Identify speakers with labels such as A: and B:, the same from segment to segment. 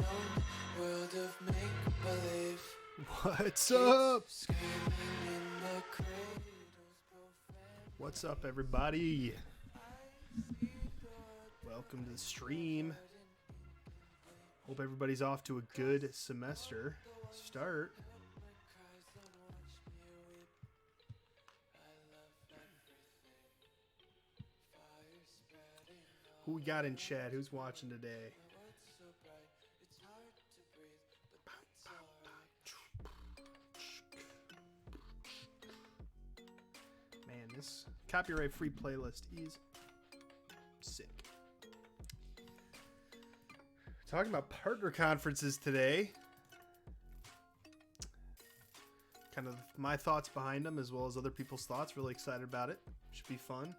A: own world of make-believe.
B: What's up? What's up, everybody? Welcome to the stream. Hope everybody's off to a good semester start. Who we got in chat? Who's watching today? Man, this copyright-free playlist is sick. Talking about partner conferences today. Kind of my thoughts behind them as well as other people's thoughts. Really excited about it. Should be fun.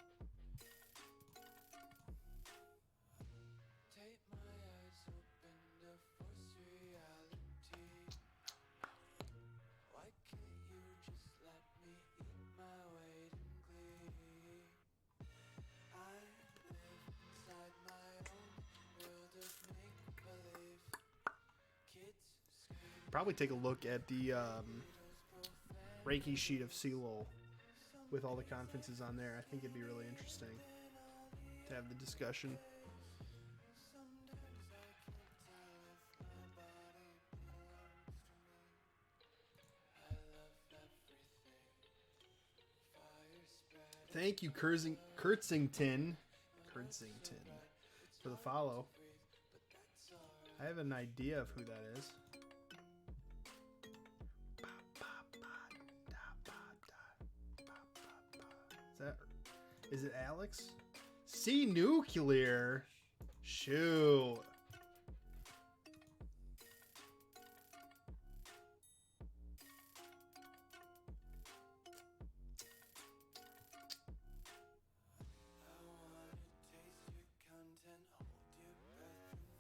B: Probably take a look at the ranking sheet of CLOL with all the conferences on there. I think it'd be really interesting to have the discussion. Thank you, Kurtzington, for the follow. I have an idea of who that is. Is it Alex? C Nuclear. Shoot.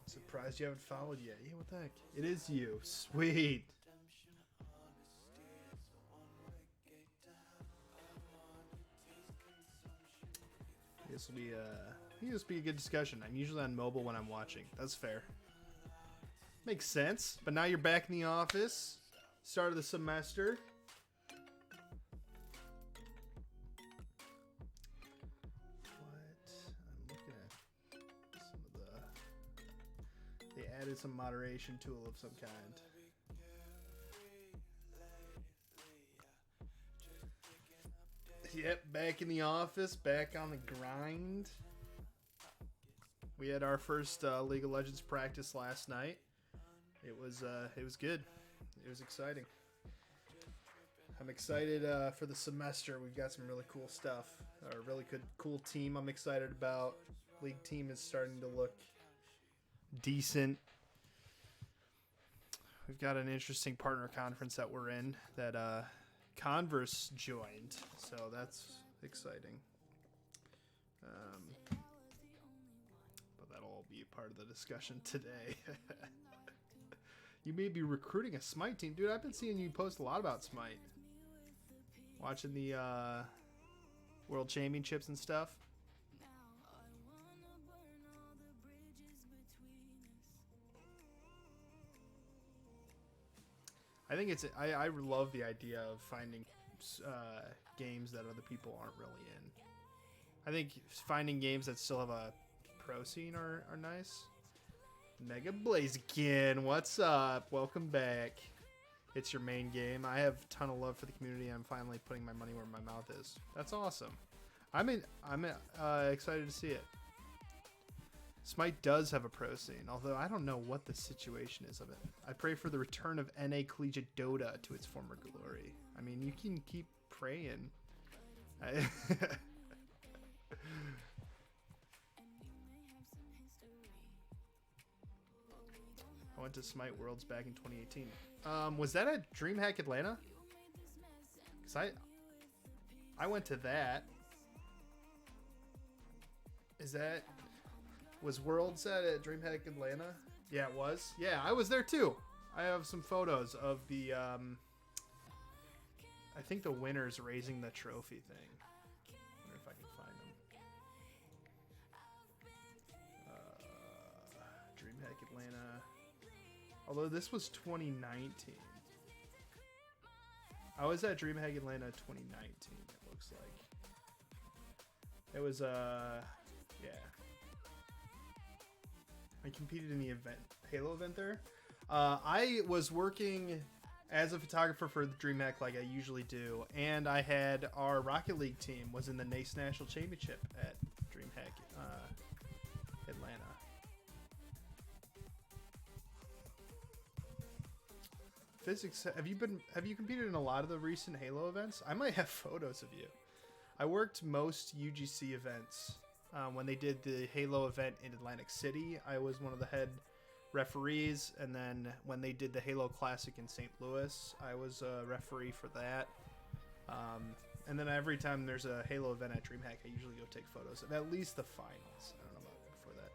B: Surprised you haven't followed yet. Yeah, what the heck? It is you. Sweet. This will be a good discussion. I'm usually on mobile when I'm watching. That's fair. Makes sense. But now you're back in the office. Start of the semester. What? I'm looking at some of the... They added some moderation tool of some kind. Yep, back in the office, back on the grind. We had our first League of Legends practice last night. It was good. It was exciting. I'm excited for the semester. We've got some really cool stuff. A really good, cool team I'm excited about. League team is starting to look decent. We've got an interesting partner conference that we're in that Converse joined, so that's exciting. But that'll all be a part of the discussion today. You may be recruiting a Smite team. Dude, I've been seeing you post a lot about Smite. Watching the World Championships and stuff. I think it's. I love the idea of finding games that other people aren't really in. I think finding games that still have a pro scene are nice. Mega Blaziken, what's up? Welcome back. It's your main game. I have a ton of love for the community. I'm finally putting my money where my mouth is. That's awesome. I'm excited to see it. Smite does have a pro scene, although I don't know what the situation is of it. I pray for the return of NA Collegiate Dota to its former glory. I mean, you can keep praying. I went to Smite Worlds back in 2018. Was that at DreamHack Atlanta? Because I went to that. Was Worlds at DreamHack Atlanta? Yeah, it was. Yeah, I was there too. I have some photos of the, I think the winners raising the trophy thing. I wonder if I can find them. DreamHack Atlanta. Although this was 2019. I was at DreamHack Atlanta 2019, it looks like. It was, yeah. I competed in the event, Halo event there. I was working as a photographer for the DreamHack like I usually do, and I had our Rocket League team was in the NACE National Championship at DreamHack Atlanta. Physics, have you competed in a lot of the recent Halo events? I might have photos of you. I worked most UGC events. When they did the Halo event in Atlantic City, I was one of the head referees, and then when they did the Halo Classic in St. Louis, I was a referee for that. And then every time there's a Halo event at DreamHack, I usually go take photos of at least the finals. I don't know about before that.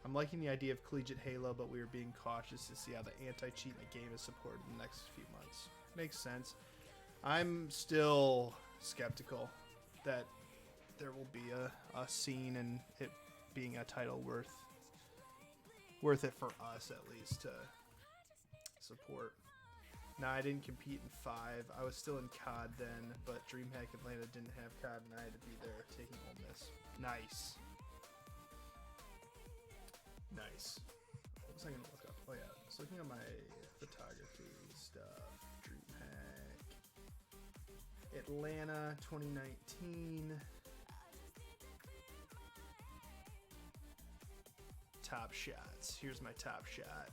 B: I'm liking the idea of Collegiate Halo, but we are being cautious to see how the anti-cheat in the game is supported in the next few months. Makes sense. I'm still skeptical that there will be a scene and it being a title worth it for us at least to support. Now, I didn't compete in 5. I was still in COD then, but DreamHack Atlanta didn't have COD and I had to be there taking Ole Miss. Nice. Nice. What was I going to look up? Oh yeah, I was looking at my photography stuff. DreamHack Atlanta 2019. Top shots. Here's my top shot.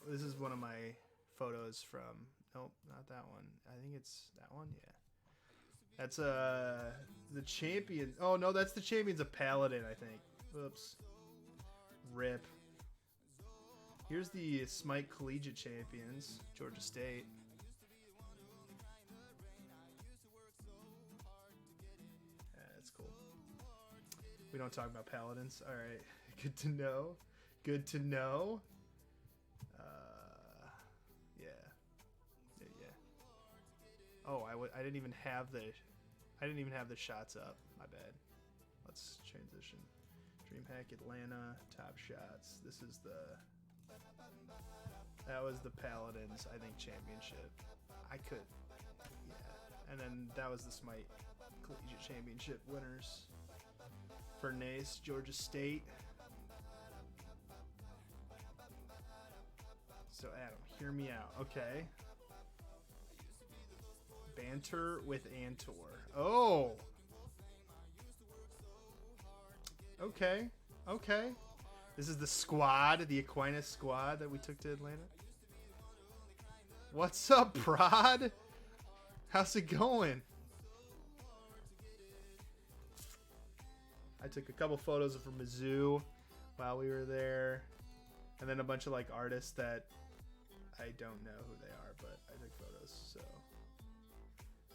B: This is one of my photos from. Nope, not that one. I think it's that one. Yeah. That's the champion. Oh no, that's the champions of Paladin. I think. Oops. Rip. Here's the Smite Collegiate champions, Georgia State. Yeah, that's cool. We don't talk about Paladins. All right. Good to know. Good to know. Yeah. Oh, I didn't even have the shots up. My bad. Let's transition. DreamHack Atlanta top shots. This is that was the Paladins, I think, championship. Yeah. And then that was the Smite Collegiate Championship winners for NACE, Georgia State. So Adam, hear me out. Okay. Banter with Antor. Oh. Okay. Okay. This is the squad, the Aquinas squad that we took to Atlanta. What's up, Prod? How's it going? I took a couple photos from Mizzou while we were there. And then a bunch of like artists that I don't know who they are, but I took photos, so.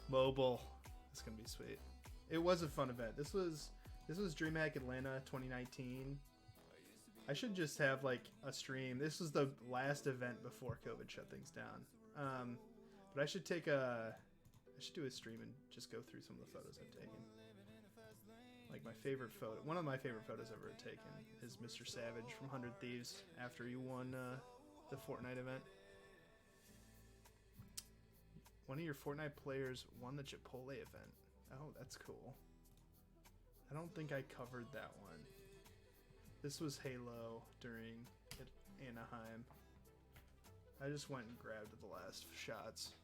B: Mobile. It's gonna be sweet. It was a fun event. This was DreamHack Atlanta 2019. I should just have like a stream. This was the last event before COVID shut things down. But I should do a stream and just go through some of the photos I've taken. Like my favorite photo, one of my favorite photos I've ever taken is Mr. Savage from 100 Thieves after you won the Fortnite event. One of your Fortnite players won the Chipotle event. Oh, that's cool. I don't think I covered that one. This was Halo during Anaheim. I just went and grabbed the last shots.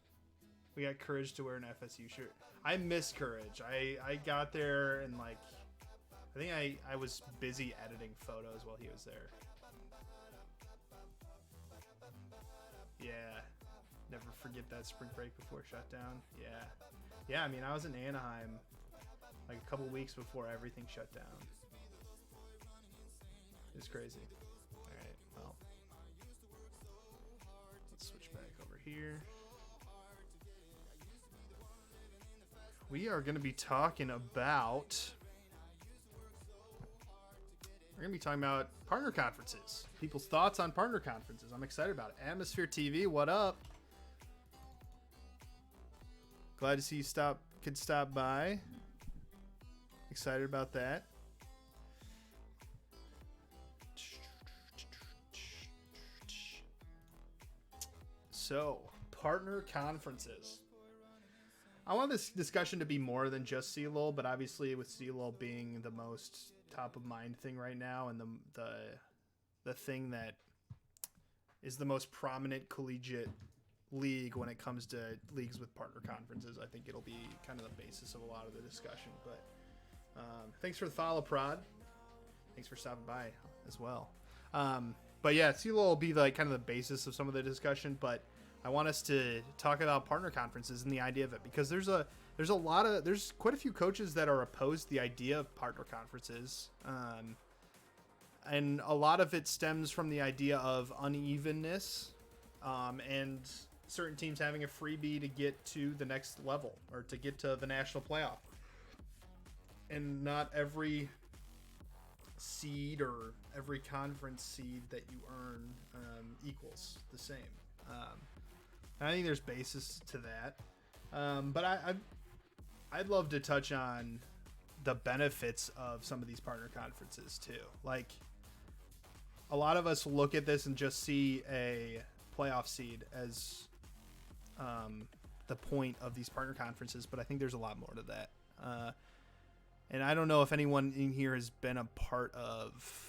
B: We got Courage to wear an FSU shirt. I miss Courage. I got there and like, I think I was busy editing photos while he was there. Yeah. Never forget that spring break before shutdown. Yeah. Yeah, I mean, I was in Anaheim like a couple weeks before everything shut down. It's crazy. Alright, well. Let's switch back over here. We are going to be talking about... We're going to be talking about partner conferences. People's thoughts on partner conferences. I'm excited about it. Atmosphere TV, what up? Glad to see you could stop by. Excited about that. So, partner conferences. I want this discussion to be more than just CLOL, but obviously with CLOL being the most top of mind thing right now, and the thing that is the most prominent collegiate league when it comes to leagues with partner conferences, I think it'll be kind of the basis of a lot of the discussion. But thanks for the follow, Prod. Thanks for stopping by as well. But yeah, CLOL will be like kind of the basis of some of the discussion, but I want us to talk about partner conferences and the idea of it, because there's quite a few coaches that are opposed to the idea of partner conferences. And a lot of it stems from the idea of unevenness, and certain teams having a freebie to get to the next level or to get to the national playoff. And not every seed or every conference seed that you earn equals the same. I think there's basis to that. But I'd love to touch on the benefits of some of these partner conferences too. Like, a lot of us look at this and just see a playoff seed as the point of these partner conferences, but I think there's a lot more to that. And I don't know if anyone in here has been a part of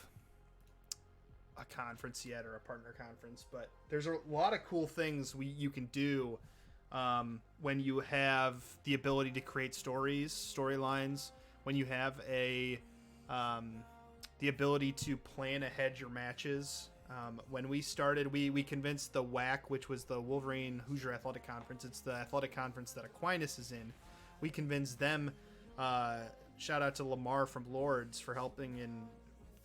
B: a conference yet, or a partner conference, but there's a lot of cool things you can do when you have the ability to create storylines, when you have the ability to plan ahead your matches. When we started, we convinced the WAC, which was the Wolverine Hoosier Athletic Conference. It's the athletic conference that Aquinas is in. We convinced them, shout out to Lamar from Lords for helping and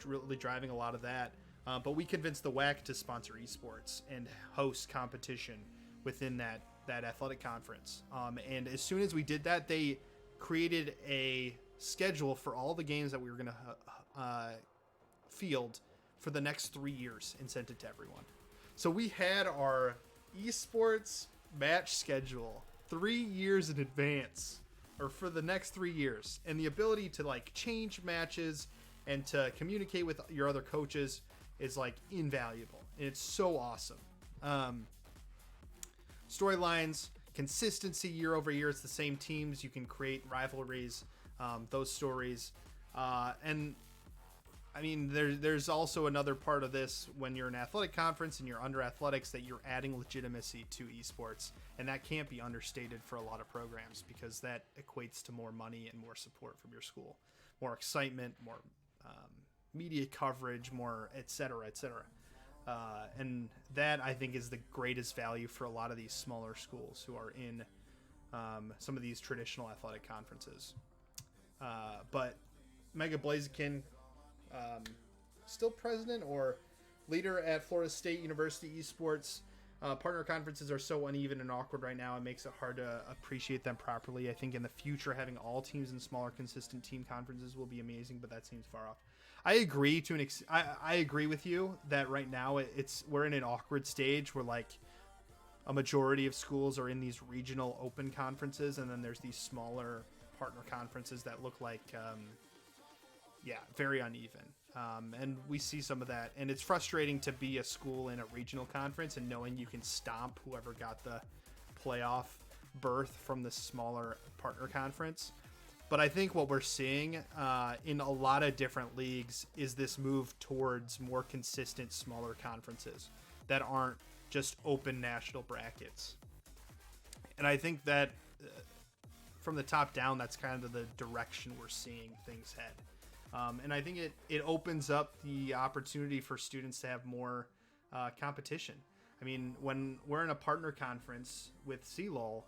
B: really driving a lot of that. But we convinced the WAC to sponsor esports and host competition within that athletic conference. And as soon as we did that, they created a schedule for all the games that we were going to field for the next 3 years and sent it to everyone. So we had our esports match schedule 3 years in advance, or for the next 3 years, and the ability to like change matches and to communicate with your other coaches is like invaluable, and it's so awesome. Storylines, consistency year over year. It's the same teams. You can create rivalries, those stories, and I mean, there's also another part of this when you're an athletic conference and you're under athletics, that you're adding legitimacy to esports, and that can't be understated for a lot of programs, because that equates to more money and more support from your school, more excitement, more media coverage, more et cetera, et cetera. And that, I think, is the greatest value for a lot of these smaller schools who are in some of these traditional athletic conferences. But Mega Blaziken, still president or leader at Florida State University Esports. Partner conferences are so uneven and awkward right now, it makes it hard to appreciate them properly. I think in the future, having all teams in smaller, consistent team conferences will be amazing, but that seems far off. I agree I agree with you that right now we're in an awkward stage where like a majority of schools are in these regional open conferences, and then there's these smaller partner conferences that look like very uneven. And we see some of that, and it's frustrating to be a school in a regional conference and knowing you can stomp whoever got the playoff berth from the smaller partner conference. But I think what we're seeing in a lot of different leagues is this move towards more consistent smaller conferences that aren't just open national brackets. And I think that from the top down, that's kind of the direction we're seeing things head. And I think it opens up the opportunity for students to have more competition. I mean, when we're in a partner conference with CLOL,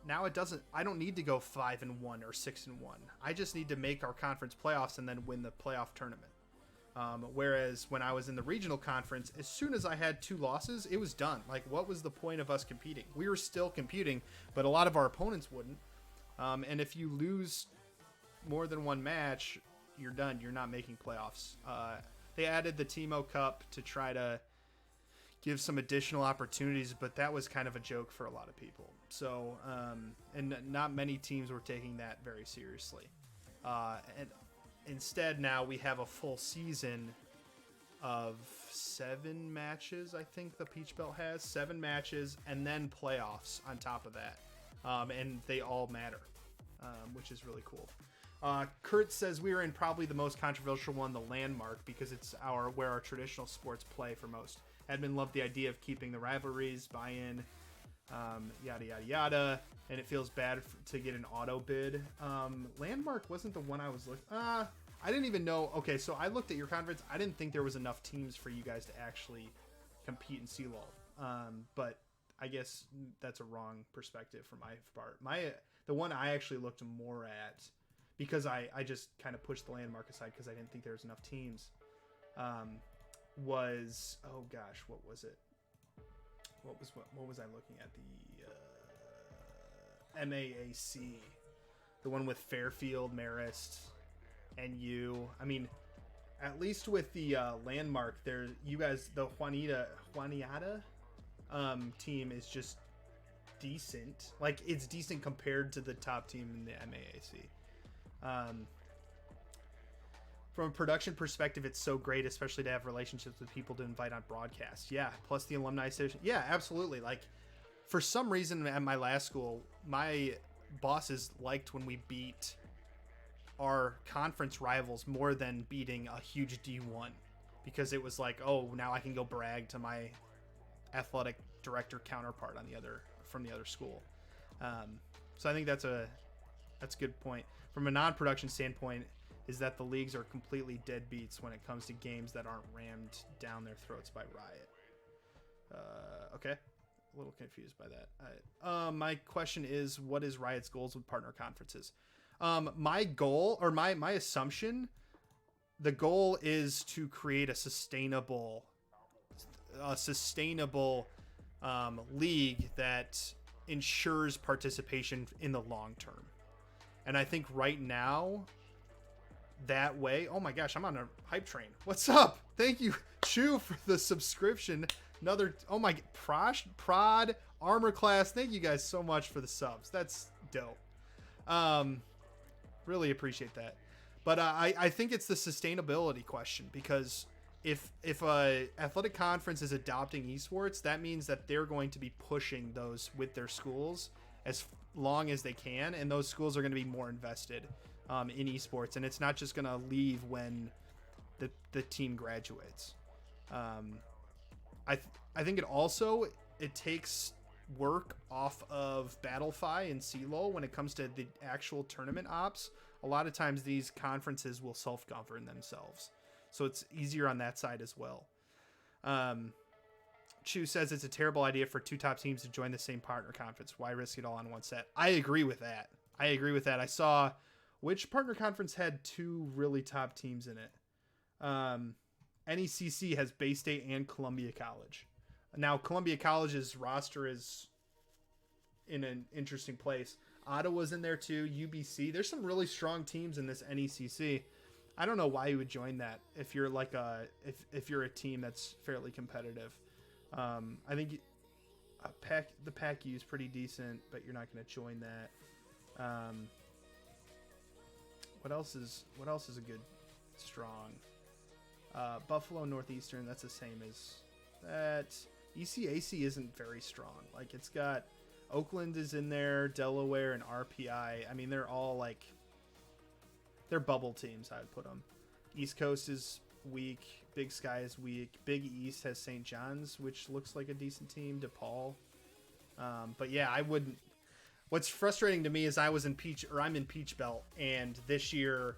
B: now I don't need to go 5-1 or 6-1. I just need to make our conference playoffs and then win the playoff tournament. Whereas when I was in the regional conference, as soon as I had 2 losses, it was done. Like, what was the point of us competing? We were still competing, but a lot of our opponents wouldn't. And if you lose more than one match, you're done. You're not making playoffs. They added the Timo Cup to try to give some additional opportunities, but that was kind of a joke for a lot of people. So, and not many teams were taking that very seriously. And instead, now we have a full season of 7 matches. I think the Peach Belt has 7 matches, and then playoffs on top of that, and they all matter, which is really cool. Kurt says we are in probably the most controversial one, the Landmark, because it's where our traditional sports play for most. Edmund loved the idea of keeping the rivalries, buy-in, yada yada yada, and it feels bad to get an auto bid. Landmark wasn't the one I was looking. I didn't even know. Okay, so I looked at your conference. I didn't think there was enough teams for you guys to actually compete in CLOL. But I guess that's a wrong perspective from my part. The one I actually looked more at, because I just kind of pushed the Landmark aside because I didn't think there was enough teams, was, oh gosh, what was it? What was I looking at? The MAAC, the one with Fairfield, Marist, and you. I mean, at least with the Landmark, there, you guys, the Juanita team is just decent. Like, it's decent compared to the top team in the MAAC. From a production perspective, it's so great, especially to have relationships with people to invite on broadcast. Yeah, plus the alumni station. Yeah, absolutely. Like, for some reason at my last school, my bosses liked when we beat our conference rivals more than beating a huge D1, because it was like, oh, now I can go brag to my athletic director counterpart from the other school. So I think that's a good point. From a non-production standpoint, is that the leagues are completely deadbeats when it comes to games that aren't rammed down their throats by Riot. Okay, a little confused by that. My question is, what is Riot's goals with partner conferences? My goal, or my assumption, the goal is to create a sustainable league that ensures participation in the long term. And I think right now, that way, oh my gosh, I'm on a hype train. What's up? Thank you, Chew, for the subscription. Another, oh my, Prod, Armor Class, thank you guys so much for the subs. That's dope. Really appreciate that. But I think it's the sustainability question, because if a athletic conference is adopting esports, that means that they're going to be pushing those with their schools as long as they can, and those schools are going to be more invested in esports, and it's not just going to leave when the team graduates. I think it takes work off of Battlefy and CLOL when it comes to the actual tournament ops. A lot of times these conferences will self-govern themselves, so it's easier on that side as well. Chu says it's a terrible idea for 2 top teams to join the same partner conference. Why risk it all on one set? I agree with that. I saw, which partner conference had 2 really top teams in it? NECC has Bay State and Columbia College. Now, Columbia College's roster is in an interesting place. Ottawa's in there too, UBC. There's some really strong teams in this NECC. I don't know why you would join that if you're like if you're a team that's fairly competitive. I think the PAC-U is pretty decent, but you're not going to join that. What else is a good strong? Buffalo Northeastern, that's the same as that. ECAC isn't very strong. Like, it's got Oakland is in there, Delaware, and RPI. I mean, they're all like, they're bubble teams, I would put them. East Coast is weak. Big Sky is weak. Big East has St. John's, which looks like a decent team. DePaul. But yeah, I wouldn't. What's frustrating to me is I'm in Peach Belt, and this year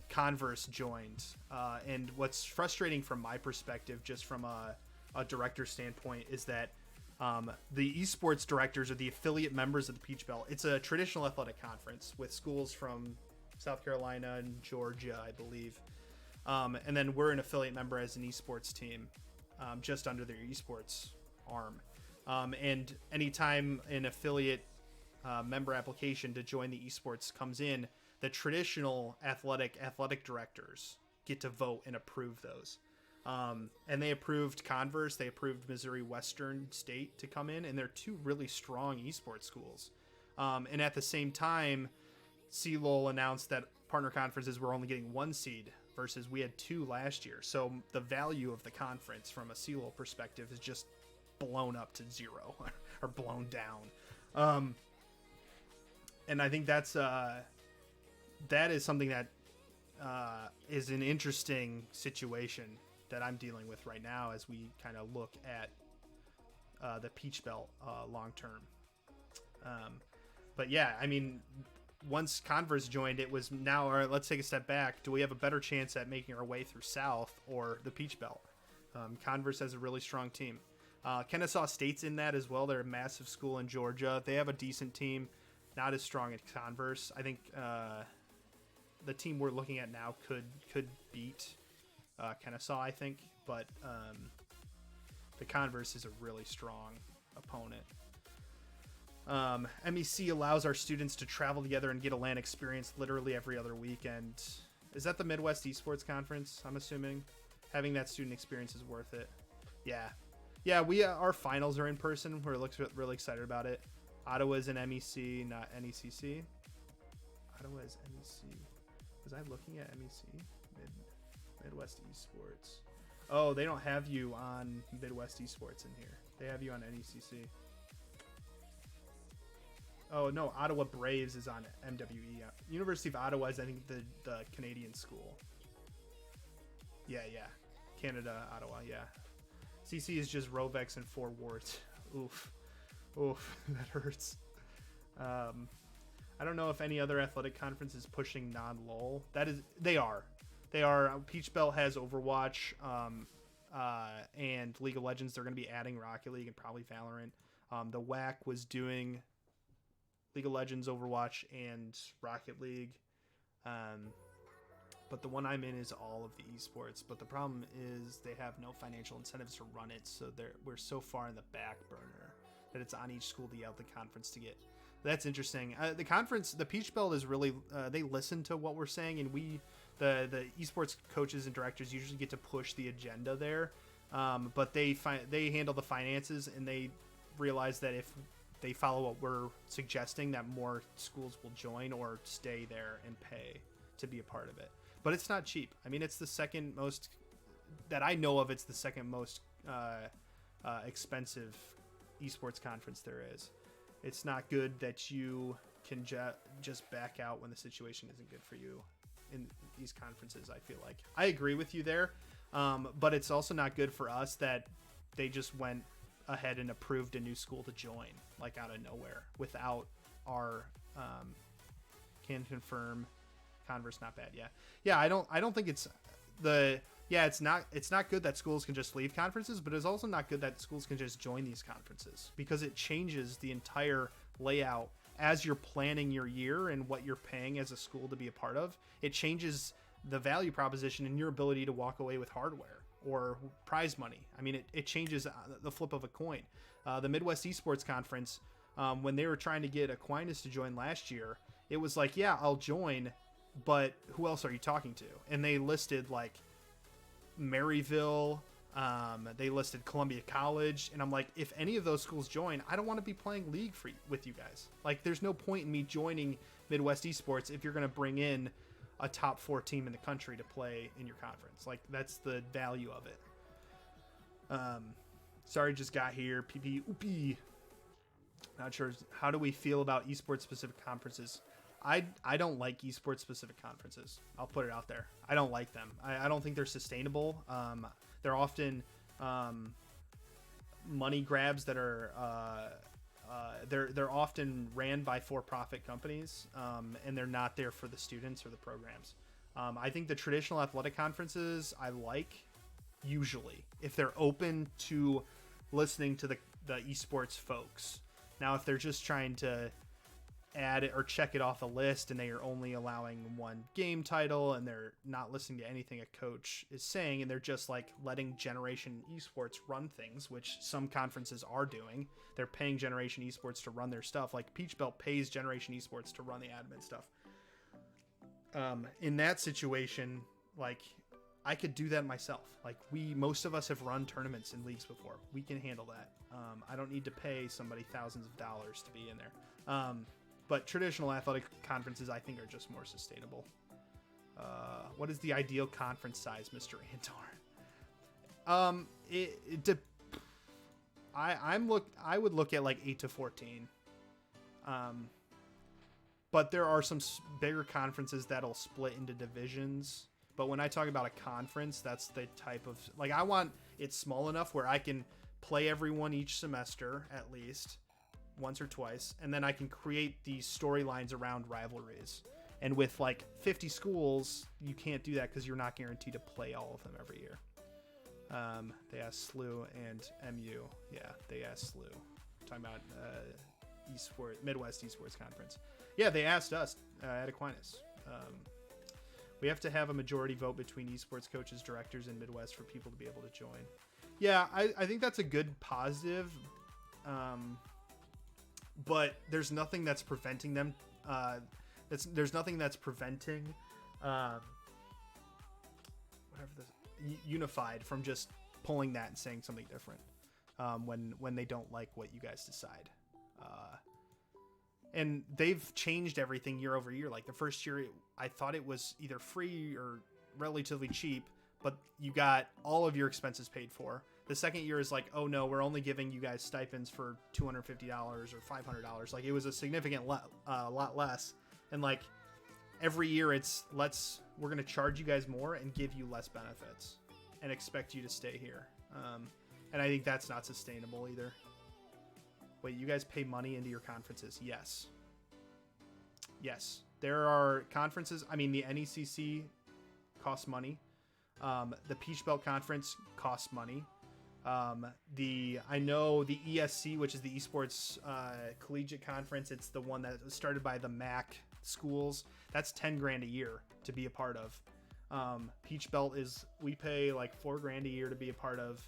B: Converse joined. And what's frustrating from my perspective, just from a director standpoint, is that the esports directors are the affiliate members of the Peach Belt. It's a traditional athletic conference with schools from South Carolina and Georgia, I believe. And then we're an affiliate member as an esports team, just under their esports arm. And anytime an affiliate member application to join the esports comes in, the traditional athletic directors get to vote and approve those. And they approved Converse, they approved Missouri Western State to come in, and they're 2 really strong esports schools. And at the same time, CLOL announced that partner conferences were only getting 1 seed versus we had 2 last year. So the value of the conference from a CELO perspective is just blown up to 0 or blown down. And I think that is something that is an interesting situation that I'm dealing with right now as we kind of look at the Peach Belt long term. But yeah, I mean, once Converse joined, it was now, all right, let's take a step back. Do we have a better chance at making our way through South or the Peach Belt? Converse has a really strong team. Kennesaw State's in that as well. They're a massive school in Georgia. They have a decent team, not as strong as Converse. I think the team we're looking at now could beat Kennesaw, I think, but the Converse is a really strong opponent. MEC allows our students to travel together and get a LAN experience literally every other weekend. Is that the Midwest Esports Conference? I'm assuming having that student experience is worth it. Yeah. Our finals are in person. We're really excited about it. Ottawa's an MEC, not NECC. Ottawa is MEC. Was I looking at MEC? Midwest Esports. Oh, they don't have you on Midwest Esports in here. They have you on NECC. Oh, no, Ottawa Braves is on MWE. University of Ottawa is, I think, the Canadian school. Yeah. Canada, Ottawa, yeah. CC is just Rovex and 4 wards. Oof, that hurts. I don't know if any other athletic conference is pushing non-LOL. They are. Peach Belt has Overwatch and League of Legends. They're going to be adding Rocket League and probably Valorant. The WAC was doing League of Legends, Overwatch, and Rocket League. But the one I'm in is all of the esports. But the problem is they have no financial incentives to run it, so we're so far in the back burner that it's on each school to yell at the conference to get. That's interesting. The conference, the Peach Belt is really, they listen to what we're saying, and the esports coaches and directors usually get to push the agenda there. But they handle the finances, and they realize that if they follow what we're suggesting, that more schools will join or stay there and pay to be a part of it. But it's not cheap. I mean, it's the second most that I know of. It's the second most expensive esports conference there is. It's not good that you can just back out when the situation isn't good for you in these conferences. I feel like I agree with you there, but it's also not good for us that they just went ahead and approved a new school to join, like out of nowhere, without our can confirm Converse not bad. Yeah. I don't think it's it's not good that schools can just leave conferences, but it's also not good that schools can just join these conferences, because it changes the entire layout as you're planning your year and what you're paying as a school to be a part of. It changes the value proposition and your ability to walk away with hardware or prize money. I mean, it changes the flip of a coin. The Midwest Esports Conference, when they were trying to get Aquinas to join last year, it was like, yeah, I'll join, but who else are you talking to? And they listed like Maryville, they listed Columbia College, and I'm like, if any of those schools join, I don't want to be playing League with you guys. Like, there's no point in me joining Midwest Esports if you're going to bring in a top 4 team in the country to play in your conference. Like, that's the value of it. Sorry, just got here. PP oopie. Not sure. How do we feel about esports specific conferences? I don't like esports specific conferences. I'll put it out there. I don't like them. I don't think they're sustainable. They're often money grabs that are they're often ran by for-profit companies, and they're not there for the students or the programs. I think the traditional athletic conferences I like, usually, if they're open to listening to the esports folks. Now, if they're just trying to add it or check it off a list and they are only allowing one game title and they're not listening to anything a coach is saying, and they're just like letting Generation Esports run things, which some conferences are doing. They're paying Generation Esports to run their stuff. Like Peach Belt pays Generation Esports to run the admin stuff. In that situation, like, I could do that myself. Like, most of us have run tournaments in leagues before. We can handle that. I don't need to pay somebody thousands of dollars to be in there. But traditional athletic conferences, I think, are just more sustainable. What is the ideal conference size, Mr. Antor? I would look at like 8 to 14. But there are some bigger conferences that'll split into divisions. But when I talk about a conference, that's the type of, like, I want it small enough where I can play everyone each semester at least once or twice, and then I can create these storylines around rivalries. And with like 50 schools, you can't do that because you're not guaranteed to play all of them every year. They asked SLU and MU. Yeah, they asked SLU. Talking about Esports, Midwest Esports Conference. Yeah, they asked us at Aquinas. We have to have a majority vote between esports coaches, directors, and Midwest for people to be able to join. Yeah, I think that's a good positive. But there's nothing that's preventing them. There's nothing that's preventing Unified from just pulling that and saying something different when they don't like what you guys decide. And they've changed everything year over year. Like the first year, I thought it was either free or relatively cheap, but you got all of your expenses paid for. The second year is like, oh no, we're only giving you guys stipends for $250 or $500. Like it was a significant lot less. And like every year we're going to charge you guys more and give you less benefits and expect you to stay here. And I think that's not sustainable either. Wait, you guys pay money into your conferences? Yes. Yes. There are conferences. I mean, the NECC costs money. The Peach Belt Conference costs money. I know the ESC, which is the Esports Collegiate Conference. It's the one that was started by the MAC schools. That's $10,000 a year to be a part of. Peach Belt we pay like $4,000 a year to be a part of.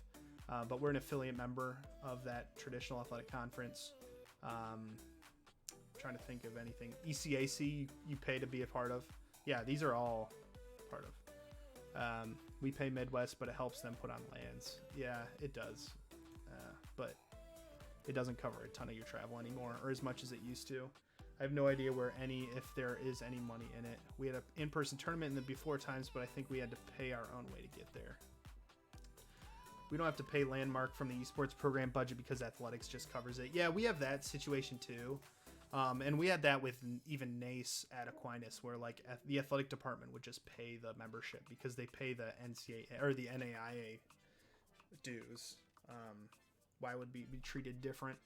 B: But we're an affiliate member of that traditional athletic conference. Trying to think of anything. ECAC, you pay to be a part of. Yeah, these are all part of. We pay Midwest, but it helps them put on lands. Yeah, it does. But it doesn't cover a ton of your travel anymore, or as much as it used to. I have no idea if there is any money in it. We had an in-person tournament in the before times, but I think we had to pay our own way to get there. We don't have to pay Landmark from the esports program budget because athletics just covers it. Yeah, we have that situation too. And we had that with even NACE at Aquinas, where like the athletic department would just pay the membership because they pay the NCAA or the NAIA dues. Why would we be treated different?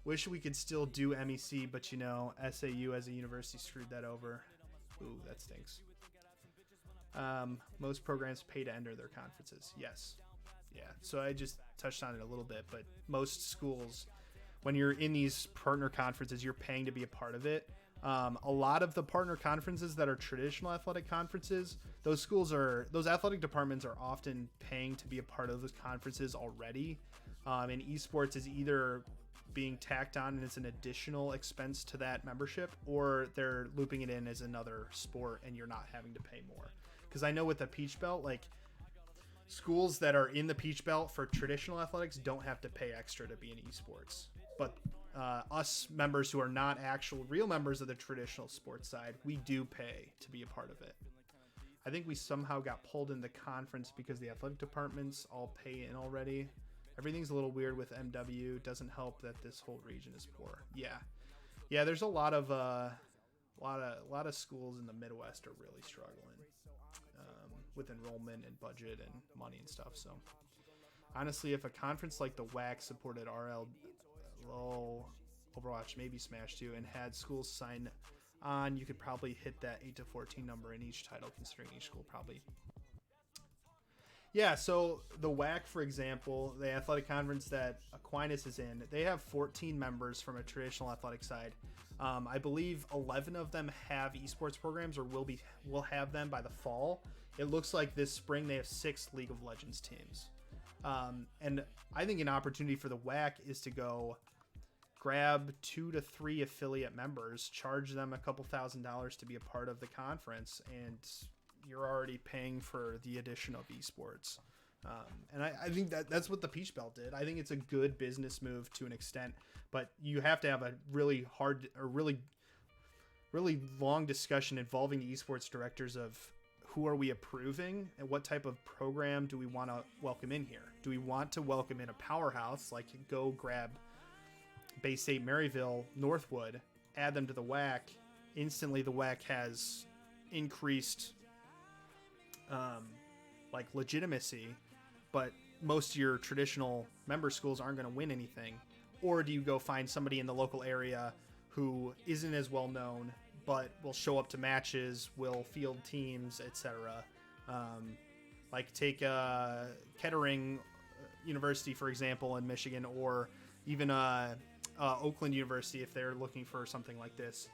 B: Wish we could still do MEC, but you know, SAU as a university screwed that over. Ooh, that stinks. Most programs pay to enter their conferences. Yes. Yeah, so I just touched on it a little bit, but most schools, when you're in these partner conferences, you're paying to be a part of it. A lot of the partner conferences that are traditional athletic conferences, those athletic departments are often paying to be a part of those conferences already. And esports is either being tacked on and it's an additional expense to that membership, or they're looping it in as another sport and you're not having to pay more. Because I know with the Peach Belt, like, schools that are in the Peach Belt for traditional athletics don't have to pay extra to be in esports. But us members who are not actual real members of the traditional sports side, we do pay to be a part of it. I think we somehow got pulled in the conference because the athletic departments all pay in already. Everything's a little weird with MW. Doesn't help that this whole region is poor. Yeah. There's a lot of schools in the Midwest are really struggling with enrollment and budget and money and stuff. So honestly, if a conference like the WAC supported RL, Overwatch, maybe Smash 2, and had schools sign on, you could probably hit that 8 to 14 number in each title, considering each school probably. Yeah, so the WAC, for example, the athletic conference that Aquinas is in, they have 14 members from a traditional athletic side. I believe 11 of them have esports programs or will have them by the fall. It looks like this spring they have 6 League of Legends teams. And I think an opportunity for the WAC is to go grab 2 to 3 affiliate members, charge them a couple $1,000s to be a part of the conference, and you're already paying for the addition of esports. And I think that's what the Peach Belt did. I think it's a good business move to an extent, but you have to have a really hard or really long discussion involving the esports directors of who are we approving and what type of program do we want to welcome in here? Do we want to welcome in a powerhouse, like go grab Bay State, Maryville, Northwood, add them to the WAC? Instantly the WAC has increased like legitimacy, but most of your traditional member schools aren't going to win anything. Or do you go find somebody in the local area who isn't as well known, but will show up to matches, will field teams, etc. Like take Kettering University, for example, in Michigan, or even Oakland University if they're looking for something like this.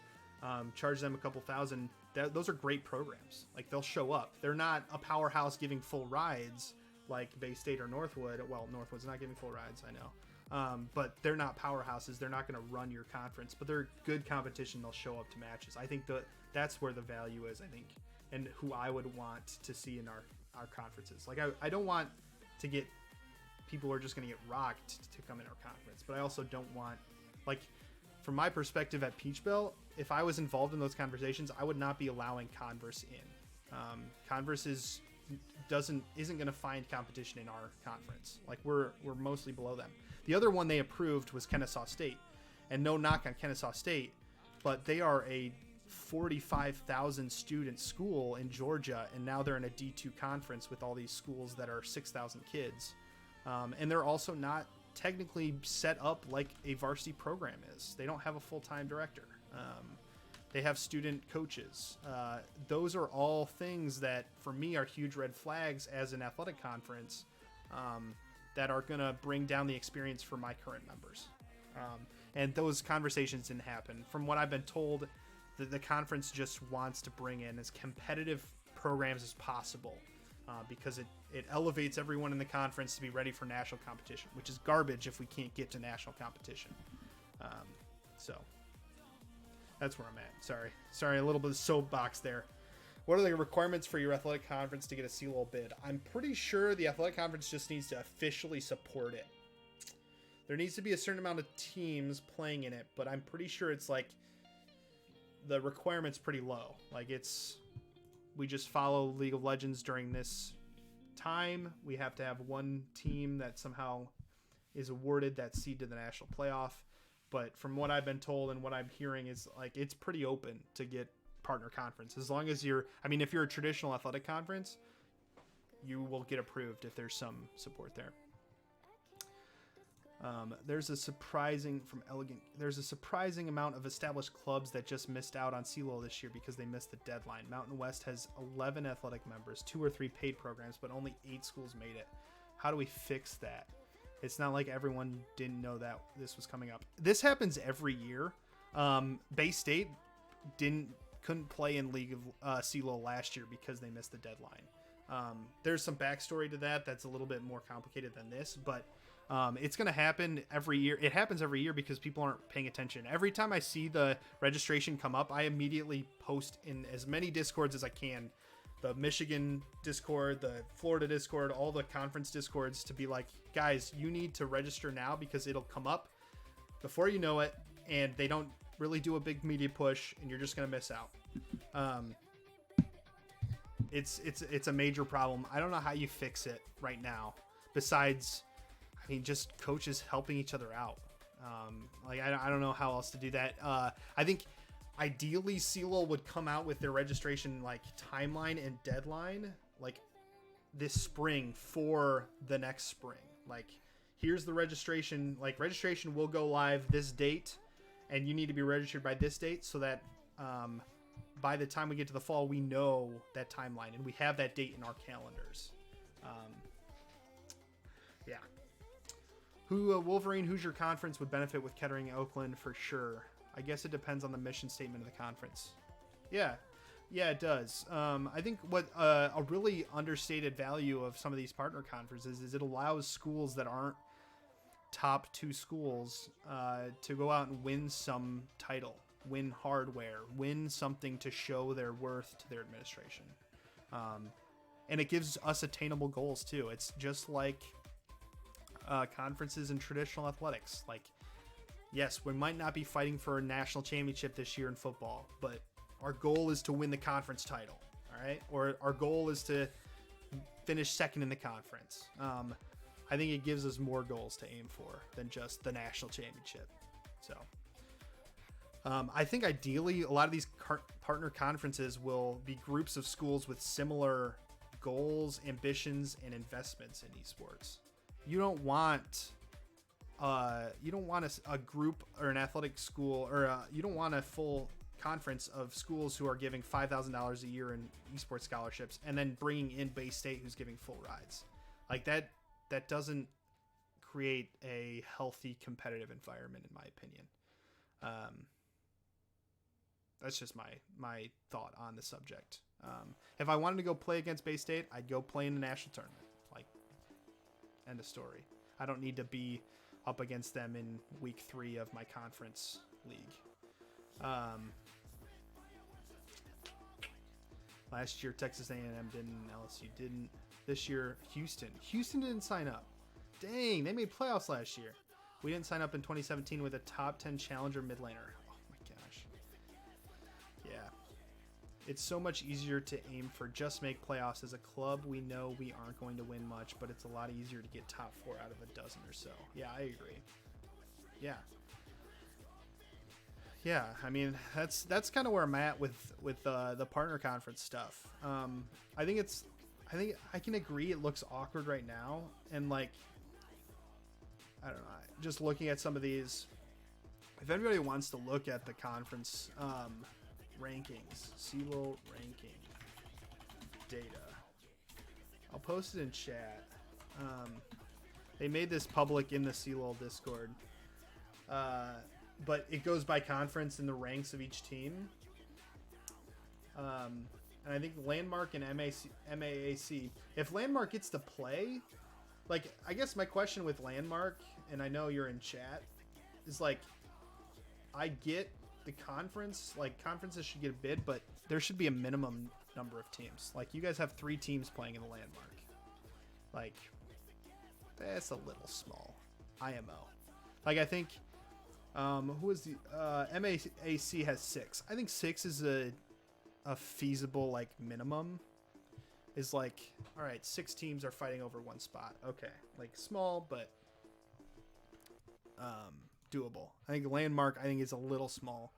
B: Charge them a couple thousand. Those are great programs. Like, they'll show up. They're not a powerhouse giving full rides like Bay State or Northwood. Well, Northwood's not giving full rides, I know. But they're not powerhouses. They're not going to run your conference, but they're good competition. They'll show up to matches. I think that's where the value is, I think, and who I would want to see in our conferences. Like, I don't want to get people who are just going to get rocked to come in our conference, but I also don't want, like, from my perspective at Peach Belt, if I was involved in those conversations, I would not be allowing Converse in. Converse isn't going to find competition in our conference. Like, we're mostly below them. The other one they approved was Kennesaw State, and no knock on Kennesaw State, but they are a 45,000 student school in Georgia, and now they're in a D2 conference with all these schools that are 6,000 kids, and they're also not technically set up like a varsity program is. They don't have a full-time director. They have student coaches. Those are all things that, for me, are huge red flags as an athletic conference that are going to bring down the experience for my current members. And those conversations didn't happen. From what I've been told, the conference just wants to bring in as competitive programs as possible because it elevates everyone in the conference to be ready for national competition, which is garbage if we can't get to national competition. So that's where I'm at. Sorry, a little bit of soapbox there. What are the requirements for your athletic conference to get a CLOL bid? I'm pretty sure the athletic conference just needs to officially support it. There needs to be a certain amount of teams playing in it, but I'm pretty sure it's like the requirement's pretty low. Like, we just follow League of Legends during this time. We have to have one team that somehow is awarded that seed to the national playoff. But from what I've been told and what I'm hearing is, like, it's pretty open to get partner conference. As long as if you're a traditional athletic conference, you will get approved if there's some support there. There's a surprising amount of established clubs that just missed out on CLOL this year because they missed the deadline. Mountain West has 11 athletic members, 2 or 3 paid programs, but only 8 schools made it. How do we fix that? It's not like everyone didn't know that this was coming up. This happens every year. Bay State couldn't play in League of CLOL last year because they missed the deadline. There's some backstory to that that's a little bit more complicated than this, but it's going to happen every year. It happens every year because people aren't paying attention. Every time I see the registration come up, I immediately post in as many Discords as I can. The Michigan Discord, the Florida Discord, all the conference Discords, to be like, guys, you need to register now because it'll come up before you know it, and they don't really do a big media push, and you're just going to miss out. It's a major problem. I don't know how you fix it right now, besides, I mean, just coaches helping each other out. I don't know how else to do that. I think ideally CLOL would come out with their registration like timeline and deadline like this spring for the next spring. Like, here's the registration. Like, registration will go live this date, and you need to be registered by this date so that by the time we get to the fall, we know that timeline and we have that date in our calendars. Yeah. Wolverine Hoosier Conference would benefit with Kettering Oakland for sure. I guess it depends on the mission statement of the conference. Yeah, it does. I think what a really understated value of some of these partner conferences is it allows schools that aren't top 2 schools to go out and win some title, win hardware, win something to show their worth to their administration. And it gives us attainable goals too. It's just like conferences in traditional athletics. Like, yes, we might not be fighting for a national championship this year in football, but our goal is to win the conference title. All right? Or our goal is to finish second in the conference. I think it gives us more goals to aim for than just the national championship. So I think ideally a lot of these partner conferences will be groups of schools with similar goals, ambitions, and investments in esports. You don't want a group or an athletic school, or you don't want a full conference of schools who are giving $5,000 a year in esports scholarships and then bringing in Bay State who's giving full rides. Like that doesn't create a healthy competitive environment, in my opinion. That's just my thought on the subject. If I wanted to go play against Bay State, I'd go play in the national tournament. Like, end of story. I don't need to be up against them in week 3 of my conference league. Last year, Texas A&M didn't, LSU didn't. This year, Houston didn't sign up. Dang, they made playoffs last year. We didn't sign up in 2017 with a top 10 challenger mid laner. Oh my gosh. Yeah. It's so much easier to aim for just make playoffs as a club. We know we aren't going to win much, but it's a lot easier to get top 4 out of a dozen or so. Yeah, I agree. Yeah. Yeah, I mean that's kind of where I'm at with the partner conference stuff. I think I can agree it looks awkward right now, and like I don't know, just looking at some of these. If anybody wants to look at the conference rankings, CELO ranking data, I'll post it in chat. They made this public in the CELO Discord. But it goes by conference and the ranks of each team. And I think Landmark and MAAC, if Landmark gets to play, like, I guess my question with Landmark, and I know you're in chat, is like, I get the conference, like, conferences should get a bid, but there should be a minimum number of teams. Like, you guys have 3 teams playing in the Landmark. Like, that's a little small. IMO. Like, I think... who is the MAAC has 6. I think 6 is a feasible like minimum. Is like, all right, 6 teams are fighting over 1 spot. Okay, like small but doable. I think Landmark is a little small.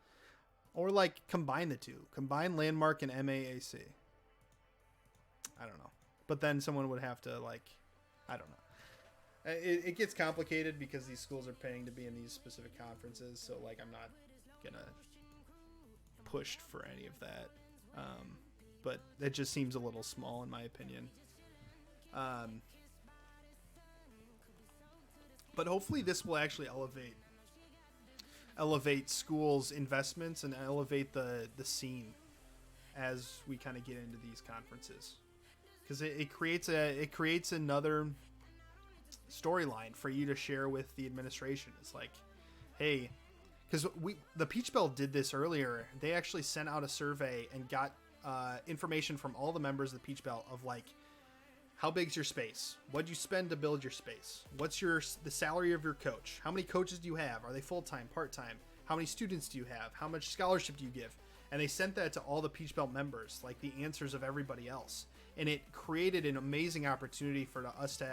B: Or like combine the two. Combine Landmark and MAAC. I don't know. But then someone would have to like, I don't know. It gets complicated because these schools are paying to be in these specific conferences, so like I'm not gonna push for any of that. But it just seems a little small in my opinion. But hopefully this will actually elevate schools' investments and elevate the scene as we kind of get into these conferences, because it creates another storyline for you to share with the administration. It's like, hey, because the Peach Belt did this earlier. They actually sent out a survey and got information from all the members of the Peach Belt of like, how big's your space? What'd you spend to build your space? What's the salary of your coach? How many coaches do you have? Are they full-time, part-time? How many students do you have? How much scholarship do you give? And they sent that to all the Peach Belt members, like the answers of everybody else. And it created an amazing opportunity for us to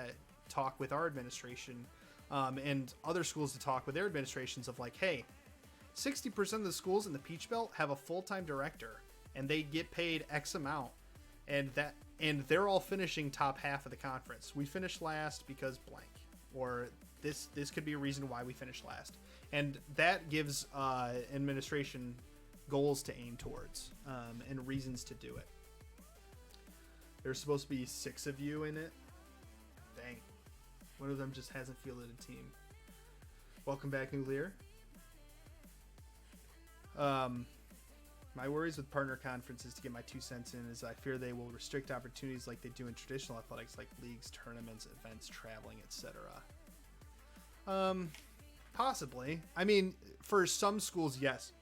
B: talk with our administration and other schools to talk with their administrations of like, hey, 60% of the schools in the Peach Belt have a full-time director and they get paid X amount, and they're all finishing top half of the conference. We finished last because blank, or this could be a reason why we finished last, and that gives administration goals to aim towards and reasons to do it. There's supposed to be 6 of you in it. Dang. One of them just hasn't fielded a team. Welcome back, Nuclear. My worries with partner conferences, to get my 2 cents in, is I fear they will restrict opportunities like they do in traditional athletics, like leagues, tournaments, events, traveling, etc. Possibly. I mean, for some schools, yes.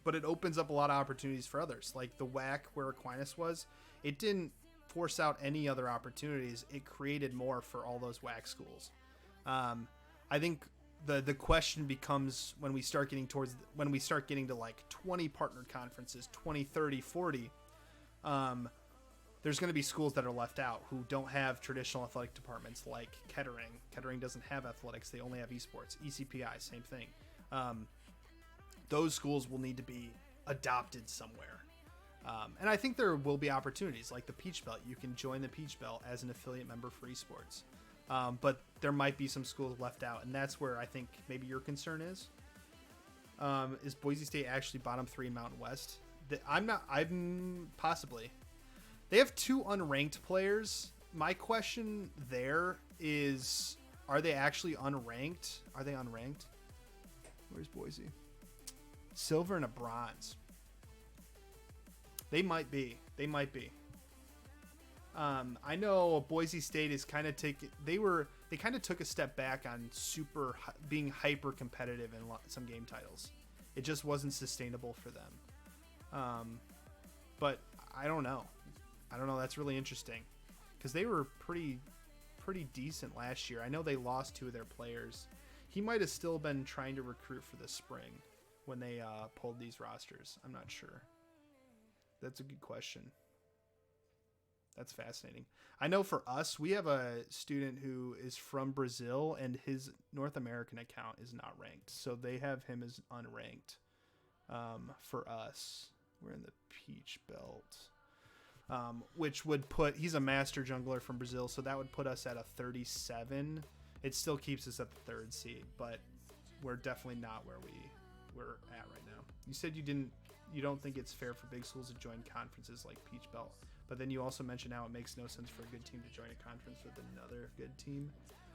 B: But it opens up a lot of opportunities for others. Like the WAC where Aquinas was, it didn't force out any other opportunities. It created more for all those WAC schools. I think the question becomes when we start getting to like 20 partner conferences, 20, 30, 40, there's going to be schools that are left out who don't have traditional athletic departments like Kettering. Kettering doesn't have athletics. They only have esports. ECPI, same thing. Those schools will need to be adopted somewhere. And I think there will be opportunities like the Peach Belt. You can join the Peach Belt as an affiliate member for esports. But there might be some schools left out. And that's where I think maybe your concern is. Is Boise State actually bottom 3 in Mountain West? I'm possibly. They have 2 unranked players. My question there is, are they actually unranked? Are they unranked? Where's Boise? Silver and a bronze. They might be. I know Boise State is kind of they kind of took a step back on being hyper competitive in some game titles. It just wasn't sustainable for them. But I don't know. That's really interesting because they were pretty decent last year. I know they lost 2 of their players. He might have still been trying to recruit for the spring when they pulled these rosters. I'm not sure. That's a good question. That's fascinating. I know for us, we have a student who is from Brazil and his North American account is not ranked. So they have him as unranked. For us, we're in the Peach Belt. Which would he's a master jungler from Brazil, so that would put us at a 37. It still keeps us at the 3rd seed, but we're definitely not where we're at right now. You said you don't think it's fair for big schools to join conferences like Peach Belt, but then you also mentioned how it makes no sense for a good team to join a conference with another good team.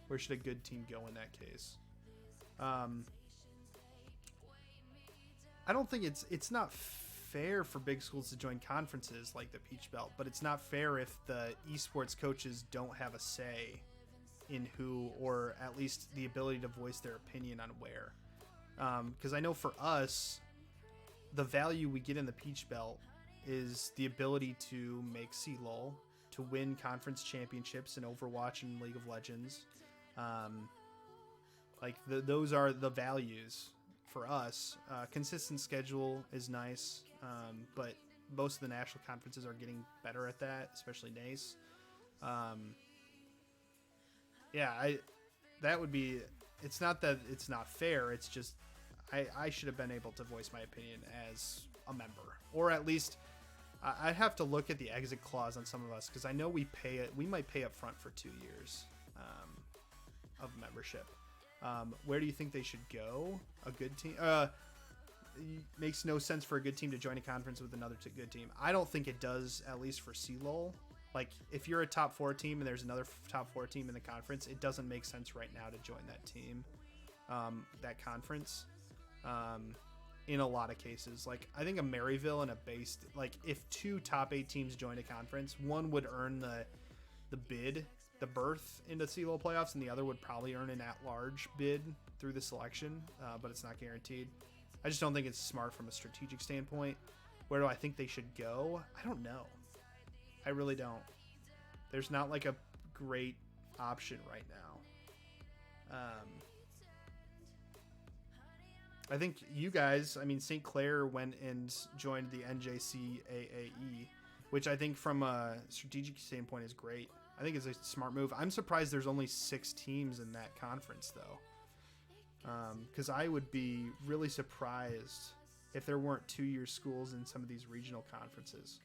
B: Where should a good team go in that case? I don't think it's not fair for big schools to join conferences like the Peach Belt, but it's not fair if the esports coaches don't have a say in who, or at least the ability to voice their opinion on where. Because I know for us, the value we get in the Peach Belt is the ability to make CLOL, to win conference championships in Overwatch and League of Legends. Those are the values for us. Consistent schedule is nice, but most of the national conferences are getting better at that, especially NACE. That would be. It's not that it's not fair. It's just I should have been able to voice my opinion as a member, or at least I'd have to look at the exit clause on some of us because I know we might pay up front for 2 years of membership. Where do you think they should go? A good team makes no sense for a good team to join a conference with another good team. I don't think it does, at least for CLOL. Like, if you're a top 4 team and there's another top 4 team in the conference, it doesn't make sense right now to join that team, that conference. In a lot of cases, like I think a Maryville and a base, like if 2 top 8 teams join a conference, one would earn the berth into CLOL playoffs, and the other would probably earn an at-large bid through the selection, but it's not guaranteed. I just don't think it's smart from a strategic standpoint. Where do I think they should go? I don't know. I really don't. There's not like a great option right now. I think you guys, St. Clair went and joined the NJCAAE, which I think from a strategic standpoint is great. I think it's a smart move. I'm surprised there's only 6 teams in that conference, though. Because I would be really surprised if there weren't 2-year schools in some of these regional conferences.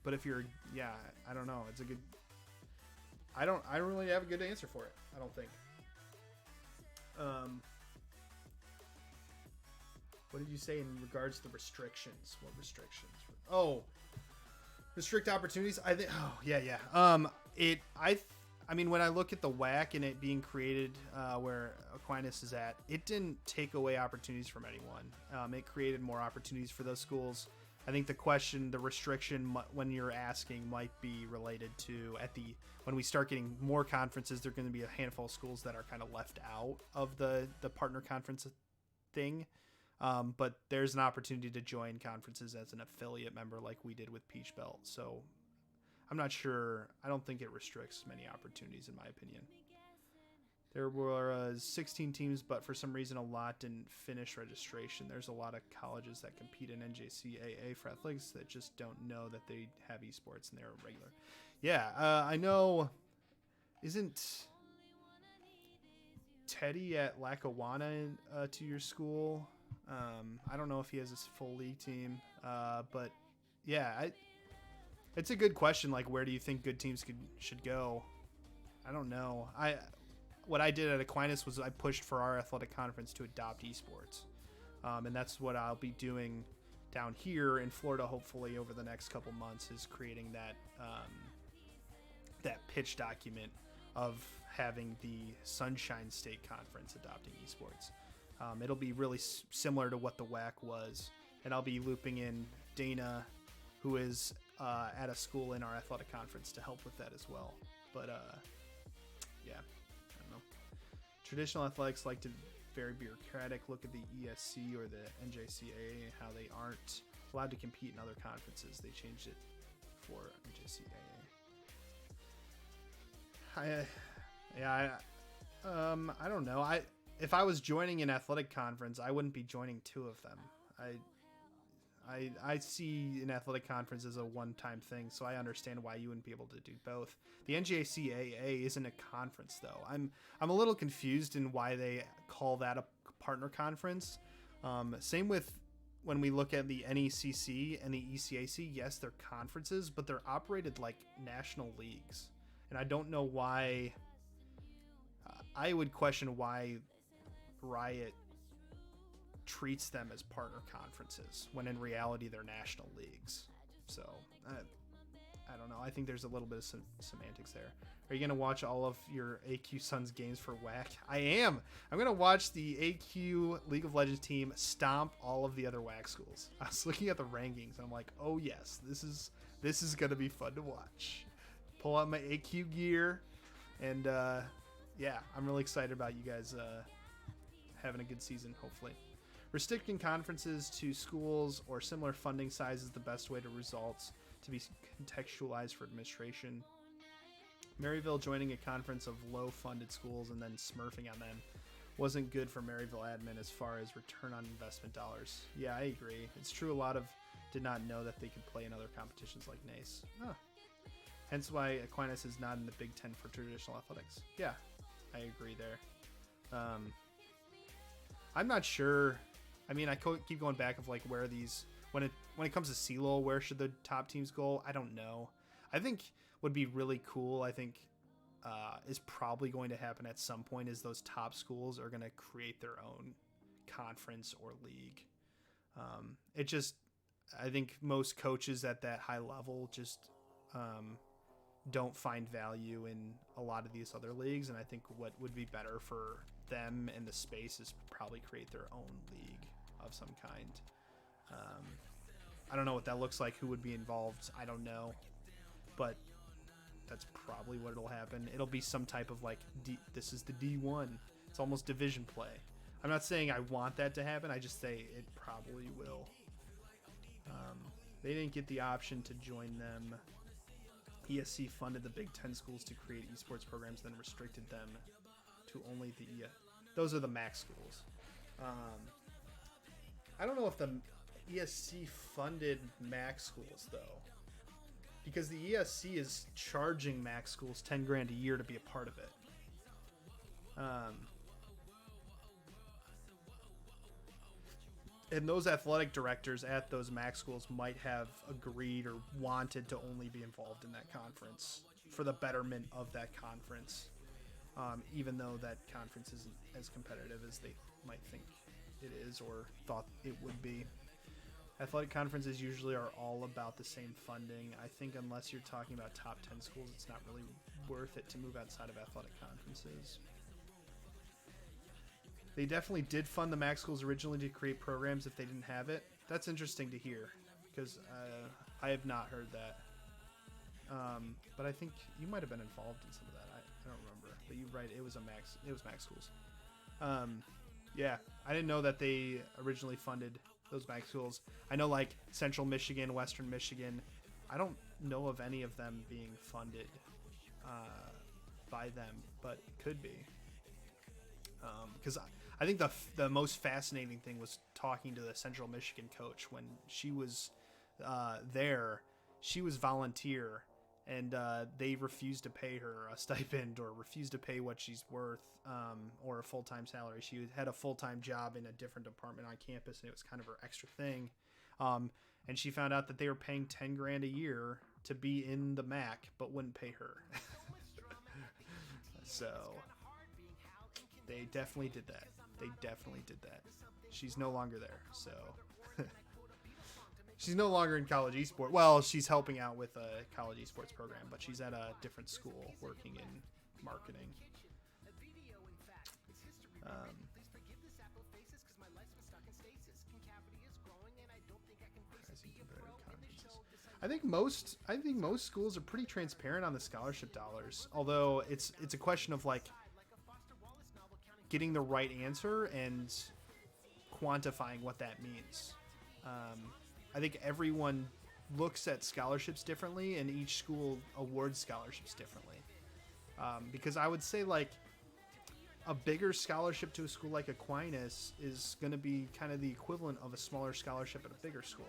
B: But if you're, I don't know. It's a good... I don't really have a good answer for it. I don't think. What did you say in regards to the restrictions? What restrictions? Oh, restrict opportunities. I think. Oh, yeah. When I look at the WAC and it being created where Aquinas is at, it didn't take away opportunities from anyone. It created more opportunities for those schools. I think the restriction when you're asking might be related to when we start getting more conferences, there are going to be a handful of schools that are kind of left out of the partner conference thing. But there's an opportunity to join conferences as an affiliate member like we did with Peach Belt. So I'm not sure. I don't think it restricts many opportunities in my opinion. There were 16 teams, but for some reason a lot didn't finish registration. There's a lot of colleges that compete in NJCAA for athletics that just don't know that they have esports and they're regular. Yeah, I know. Isn't Teddy at Lackawanna to your school? I don't know if he has his full league team, but yeah, it's a good question. Like, where do you think good teams should go? I don't know. What I did at Aquinas was I pushed for our athletic conference to adopt esports. And that's what I'll be doing down here in Florida, hopefully over the next couple months, is creating that pitch document of having the Sunshine State Conference adopting esports. It'll be really similar to what the WAC was. And I'll be looping in Dana, who is at a school in our athletic conference, to help with that as well. But yeah. Traditional athletics like to very bureaucratic. Look at the ESC or the NJCAA and how they aren't allowed to compete in other conferences. They changed it for NJCAA. I don't know. If I was joining an athletic conference, I wouldn't be joining two of them. I see an athletic conference as a one-time thing, so I understand why you wouldn't be able to do both. The NJCAA isn't a conference, though. I'm a little confused in why they call that a partner conference. Same with when we look at the NECC and the ECAC. Yes, they're conferences, but they're operated like national leagues. And I don't know why. I would question why Riot treats them as partner conferences when in reality they're national leagues. So I don't know. I think there's a little bit of semantics there. Are you going to watch all of your AQ Suns games for WAC? I am. I'm going to watch the AQ League of Legends team stomp all of the other WAC schools. I was looking at the rankings and I'm like, oh yes, this is going to be fun to watch. Pull out my AQ gear and yeah, I'm really excited about you guys having a good season, hopefully. Restricting conferences to schools or similar funding size is the best way to results to be contextualized for administration. Maryville joining a conference of low-funded schools and then smurfing on them wasn't good for Maryville admin as far as return on investment dollars. Yeah, I agree. It's true a lot of did not know that they could play in other competitions like NACE. Hence why Aquinas is not in the Big Ten for traditional athletics. Yeah, I agree there. I'm not sure. I mean, I keep going back of like where these when it comes to CELO, where should the top teams go? I don't know. I think would be really cool. I think is probably going to happen at some point is those top schools are going to create their own conference or league. I think most coaches at that high level just don't find value in a lot of these other leagues, and I think what would be better for them and the space is probably create their own league of some kind. I don't know what that looks like, who would be involved, I don't know, but that's probably what it'll happen. It'll be some type of like this is the D1. It's almost division play. I'm not saying I want that to happen, I just say it probably will. They didn't get the option to join them. ESC funded the Big Ten schools to create esports programs, then restricted them to only the those are the MAC schools. I don't know if the ESC funded MAC schools though, because the ESC is charging MAC schools $10,000 a year to be a part of it. And those athletic directors at those MAC schools might have agreed or wanted to only be involved in that conference for the betterment of that conference, even though that conference isn't as competitive as they might think it is or thought it would be. Athletic conferences usually are all about the same funding. I think unless you're talking about top 10 schools, it's not really worth it to move outside of athletic conferences. They definitely did fund the MAC schools originally to create programs if they didn't have it. That's interesting to hear because I have not heard that. But I think you might have been involved in some of that. I don't remember, but you're right. It was MAC schools. Yeah, I didn't know that they originally funded those MAC schools. I know like Central Michigan, Western Michigan. I don't know of any of them being funded by them, but could be. Because I think the most fascinating thing was talking to the Central Michigan coach when she was there. She was volunteer, and they refused to pay her a stipend or refused to pay what she's worth or a full-time salary. She had a full-time job in a different department on campus, and it was kind of her extra thing. And she found out that they were paying $10,000 a year to be in the MAC, but wouldn't pay her. So they definitely did that. She's no longer there. So she's no longer in college esports. Well, she's helping out with a college esports program, but she's at a different school working in marketing. I think most schools are pretty transparent on the scholarship dollars. Although it's a question of like getting the right answer and quantifying what that means. I think everyone looks at scholarships differently, and each school awards scholarships differently. Because I would say like a bigger scholarship to a school like Aquinas is going to be kind of the equivalent of a smaller scholarship at a bigger school.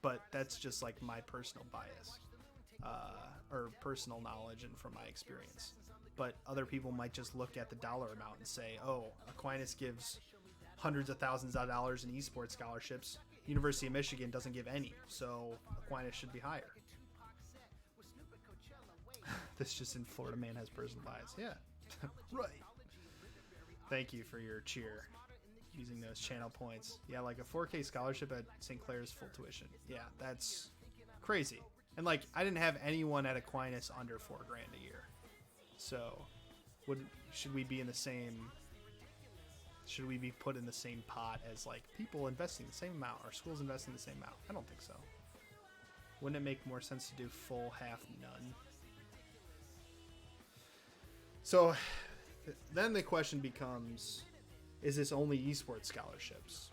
B: But that's just like my personal bias or personal knowledge and from my experience. But other people might just look at the dollar amount and say, oh, Aquinas gives hundreds of thousands of dollars in esports scholarships. University of Michigan doesn't give any, so Aquinas should be higher. This just in Florida man has personal bias. Yeah, right. Thank you for your cheer. Using those channel points. Yeah, like a 4K scholarship at St. Clair's full tuition. Yeah, that's crazy. And like, I didn't have anyone at Aquinas under $4,000 a year. So, should we be put in the same pot as like people investing the same amount or schools investing the same amount? I don't think so. Wouldn't it make more sense to do full, half, none? So, then the question becomes, is this only esports scholarships?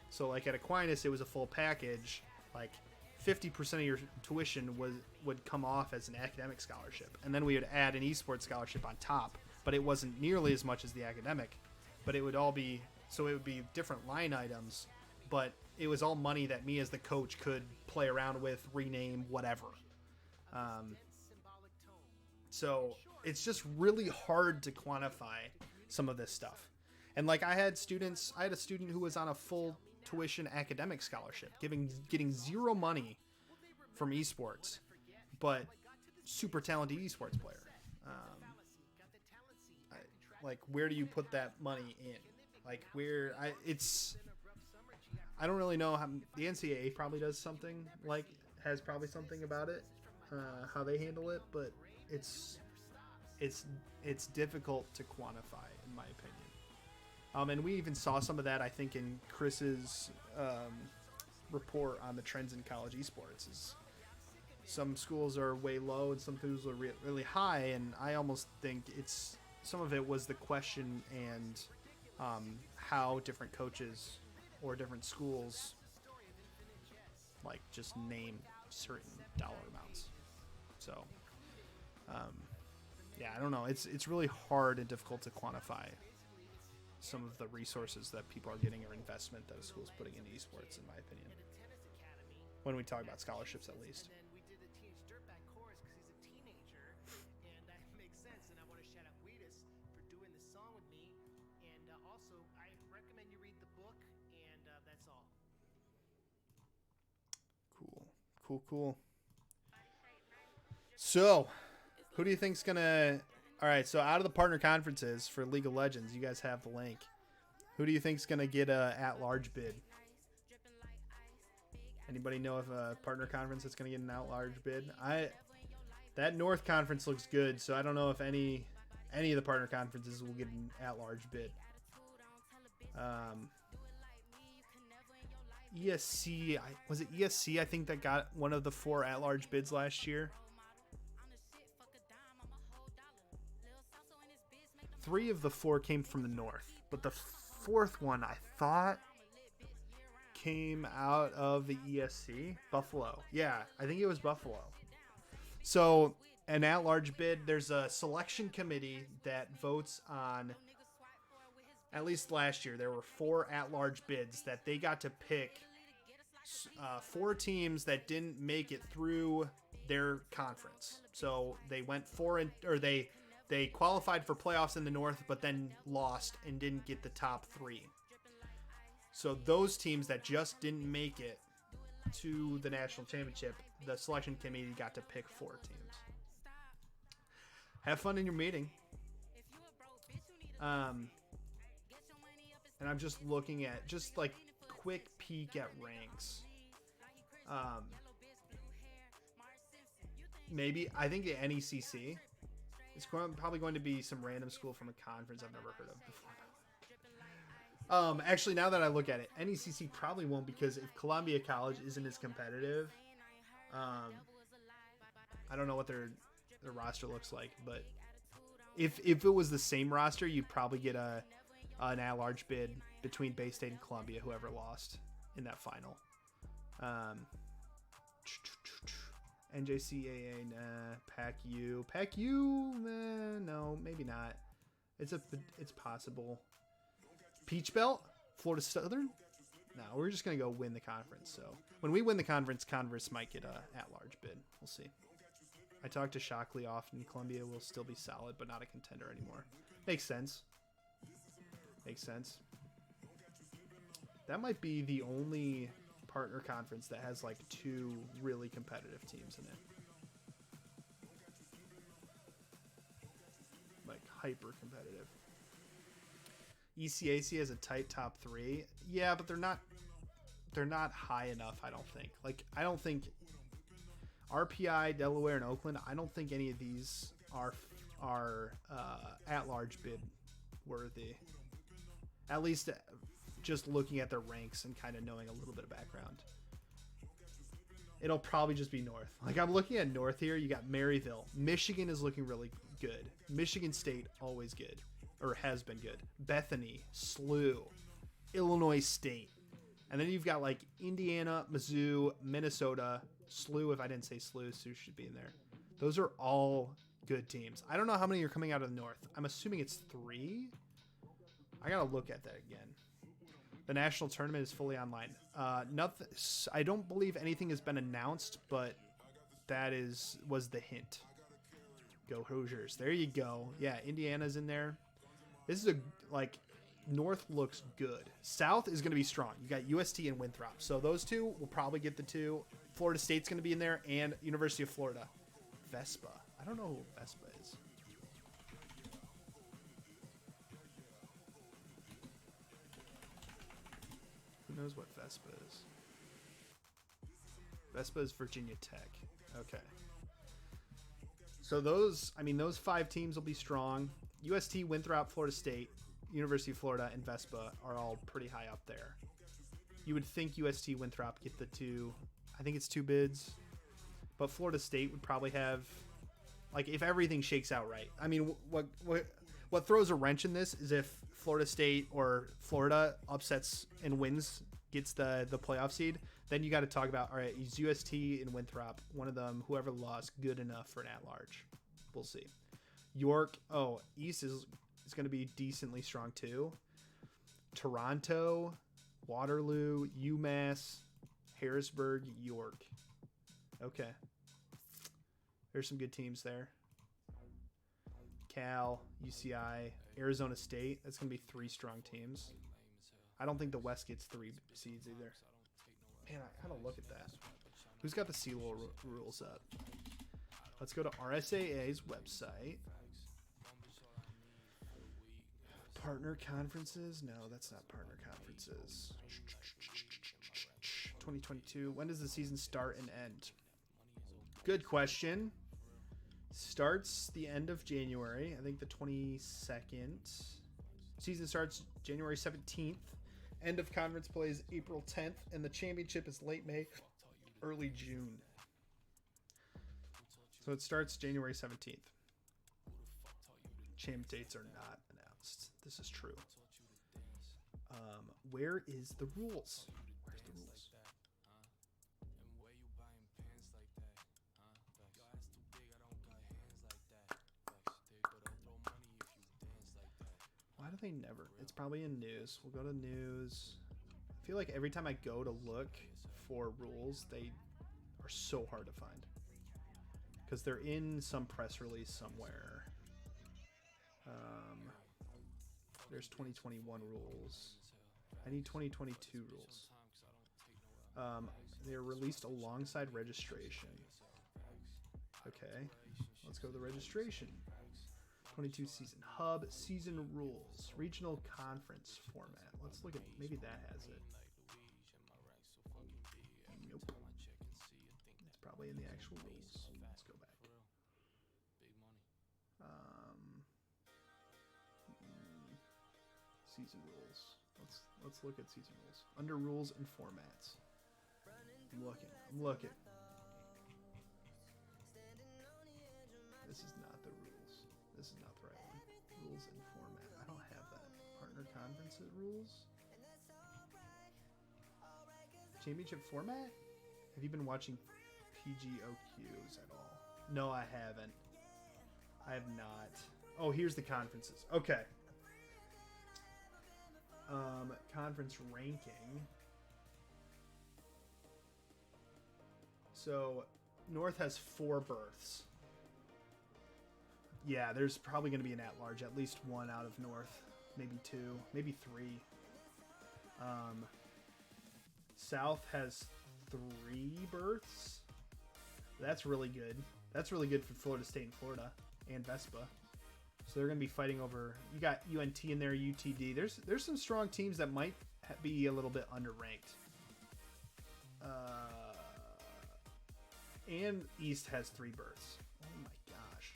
B: So like at Aquinas, it was a full package. Like 50% of your tuition would come off as an academic scholarship. And then we would add an esports scholarship on top. But it wasn't nearly as much as the academic. But it would all be, so it would be different line items. But it was all money that me as the coach could play around with, rename, whatever. So it's just really hard to quantify some of this stuff. And like I had a student who was on a full tuition academic scholarship, getting zero money from esports, but super talented esports player. Like, where do you put that money in? Like, I don't really know how the NCAA probably does something, like has probably something about it, how they handle it, but it's difficult to quantify, in my opinion. And we even saw some of that, I think, in Chris's report on the trends in college esports. Is some schools are way low and some schools are really high, and I almost think some of it was the question and how different coaches or different schools like just name certain dollar amounts. So yeah, I don't know. It's really hard and difficult to quantify some of the resources that people are getting or investment that a school's putting into esports, in my opinion. When we talk about scholarships, at least. Cool. So, who do you think's gonna? All right, so out of the partner conferences for League of Legends, you guys have the link. Who do you think's gonna get a at-large bid? Anybody know of a partner conference that's gonna get an at-large bid? That North Conference looks good, so I don't know if any of the partner conferences will get an at-large bid. ESC, was it ESC? I think that got one of the 4 at-large bids last year. 3 of the 4 came from the North, but the 4th one I thought came out of the ESC. Buffalo. Yeah, I think it was Buffalo. So, an at-large bid, there's a selection committee that votes on, at least last year, there were 4 at-large bids that they got to pick 4 teams that didn't make it through their conference. So they went they qualified for playoffs in the North, but then lost and didn't get the top 3. So those teams that just didn't make it to the national championship, the selection committee got to pick 4 teams. Have fun in your meeting. And I'm just looking at just like quick peek at ranks. Maybe I think the NECC is probably going to be some random school from a conference I've never heard of before. Actually, now that I look at it, NECC probably won't, because if Columbia College isn't as competitive, I don't know what their roster looks like, but if it was the same roster, you'd probably get an at-large bid between Bay State and Columbia, whoever lost in that final. NJCAA, nah. PAC-U, no, maybe not. It's possible. Peach Belt, Florida Southern. No, we're just gonna go win the conference. So when we win the conference, Converse might get a at-large bid. We'll see. I talked to Shockley often. Columbia will still be solid, but not a contender anymore. Makes sense. That might be the only partner conference that has like 2 really competitive teams in it. Like hyper competitive. ECAC has a tight top 3. Yeah, but they're not high enough, I don't think. Like, I don't think RPI, Delaware, and Oakland, I don't think any of these are at-large bid worthy. At least just looking at their ranks and kind of knowing a little bit of background. It'll probably just be North. Like, I'm looking at North here. You got Maryville. Michigan is looking really good. Michigan State, always good. Or has been good. Bethany, SLU, Illinois State. And then you've got like Indiana, Mizzou, Minnesota, SLU. If I didn't say SLU should be in there. Those are all good teams. I don't know how many are coming out of the North. I'm assuming it's 3. I gotta look at that again. The national tournament is fully online. Nothing. I don't believe anything has been announced, but that was the hint. Go Hoosiers. There you go. Yeah, Indiana's in there. This is North looks good. South is going to be strong. You got UST and Winthrop. So those 2 will probably get the 2. Florida State's going to be in there, and University of Florida. Vespa. I don't know who Vespa is. Who knows what Vespa is? Vespa is Virginia Tech. Okay. So those 5 teams will be strong. UST, Winthrop, Florida State, University of Florida, and Vespa are all pretty high up there. You would think UST, Winthrop get the 2. I think it's 2 bids. But Florida State would probably have, like, if everything shakes out right. I mean, what throws a wrench in this is if Florida State or Florida upsets and wins, gets the playoff seed, then you got to talk about, all right, is UST and Winthrop, one of them, whoever lost, good enough for an at-large? We'll see. York, East is going to be decently strong too. Toronto, Waterloo, UMass, Harrisburg, York. Okay. There's some good teams there. Cal, UCI, Arizona State. That's going to be 3 strong teams. I don't think the West gets 3 seeds either. Man, I gotta look at that. Who's got the CELO rules up? Let's go to RSAA's website. Partner conferences? No, that's not partner conferences. 2022. When does the season start and end? Good question. Starts the end of January. I think the 22nd. Season starts January 17th. End of conference play is April 10th. And the championship is late May, early June. So it starts January 17th. Champ dates are not announced. This is true. Where is the rules? Where's the rules? they never? It's probably in news. We'll go to news. I feel like every time I go to look for rules, they are so hard to find. Because they're in some press release somewhere. There's 2021 rules. I need 2022 rules. They're released alongside registration. Okay, let's go to the registration. 22 season hub, season rules, regional conference format. Let's look at, maybe that has it. Nope. It's probably in the actual rules. Let's go back. Season rules. Let's look at season rules. Under rules and formats. I'm looking. This is not the rules. This is not the right one. Rules and format. I don't have that. Partner conferences rules. Championship format? Have you been watching PGOQs at all? No, I haven't. I have not. Oh, here's the conferences. Okay. Conference ranking. So, North has 4 berths. Yeah, there's probably going to be an at-large. At least 1 out of North. Maybe 2. Maybe 3. South has 3 berths. That's really good. That's really good for Florida State and Florida. And Vespa. So they're going to be fighting over... You got UNT in there, UTD. There's some strong teams that might be a little bit underranked. And East has 3 berths. Oh my gosh.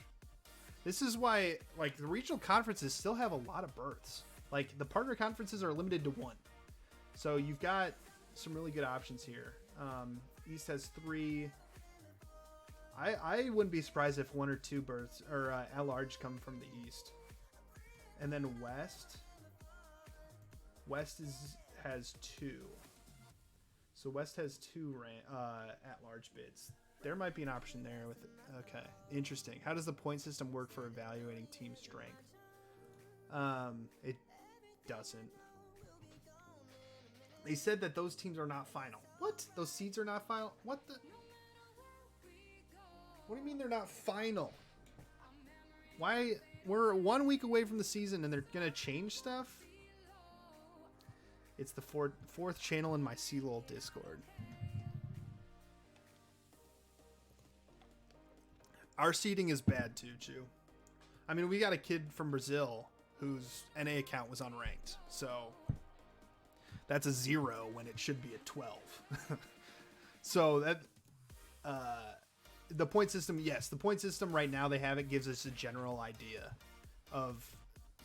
B: This is why, like, the regional conferences still have a lot of berths. Like, the partner conferences are limited to 1. So you've got some really good options here. East has 3. I wouldn't be surprised if 1 or 2 berths or at-large come from the East. And then West has 2. So West has 2 at-large bids. There might be an option there with it. Okay, interesting. How does the point system work for evaluating team strength? It doesn't. They said that those teams are not final. What? Those seeds are not final? What the? What do you mean they're not final? Why? We're 1 week away from the season and they're gonna change stuff? It's the fourth channel in my C-Lol Discord. Our seeding is bad too, Chew. I mean, we got a kid from Brazil whose NA account was unranked. So that's a 0 when it should be a 12. So that the point system, yes, the point system right now they have it gives us a general idea of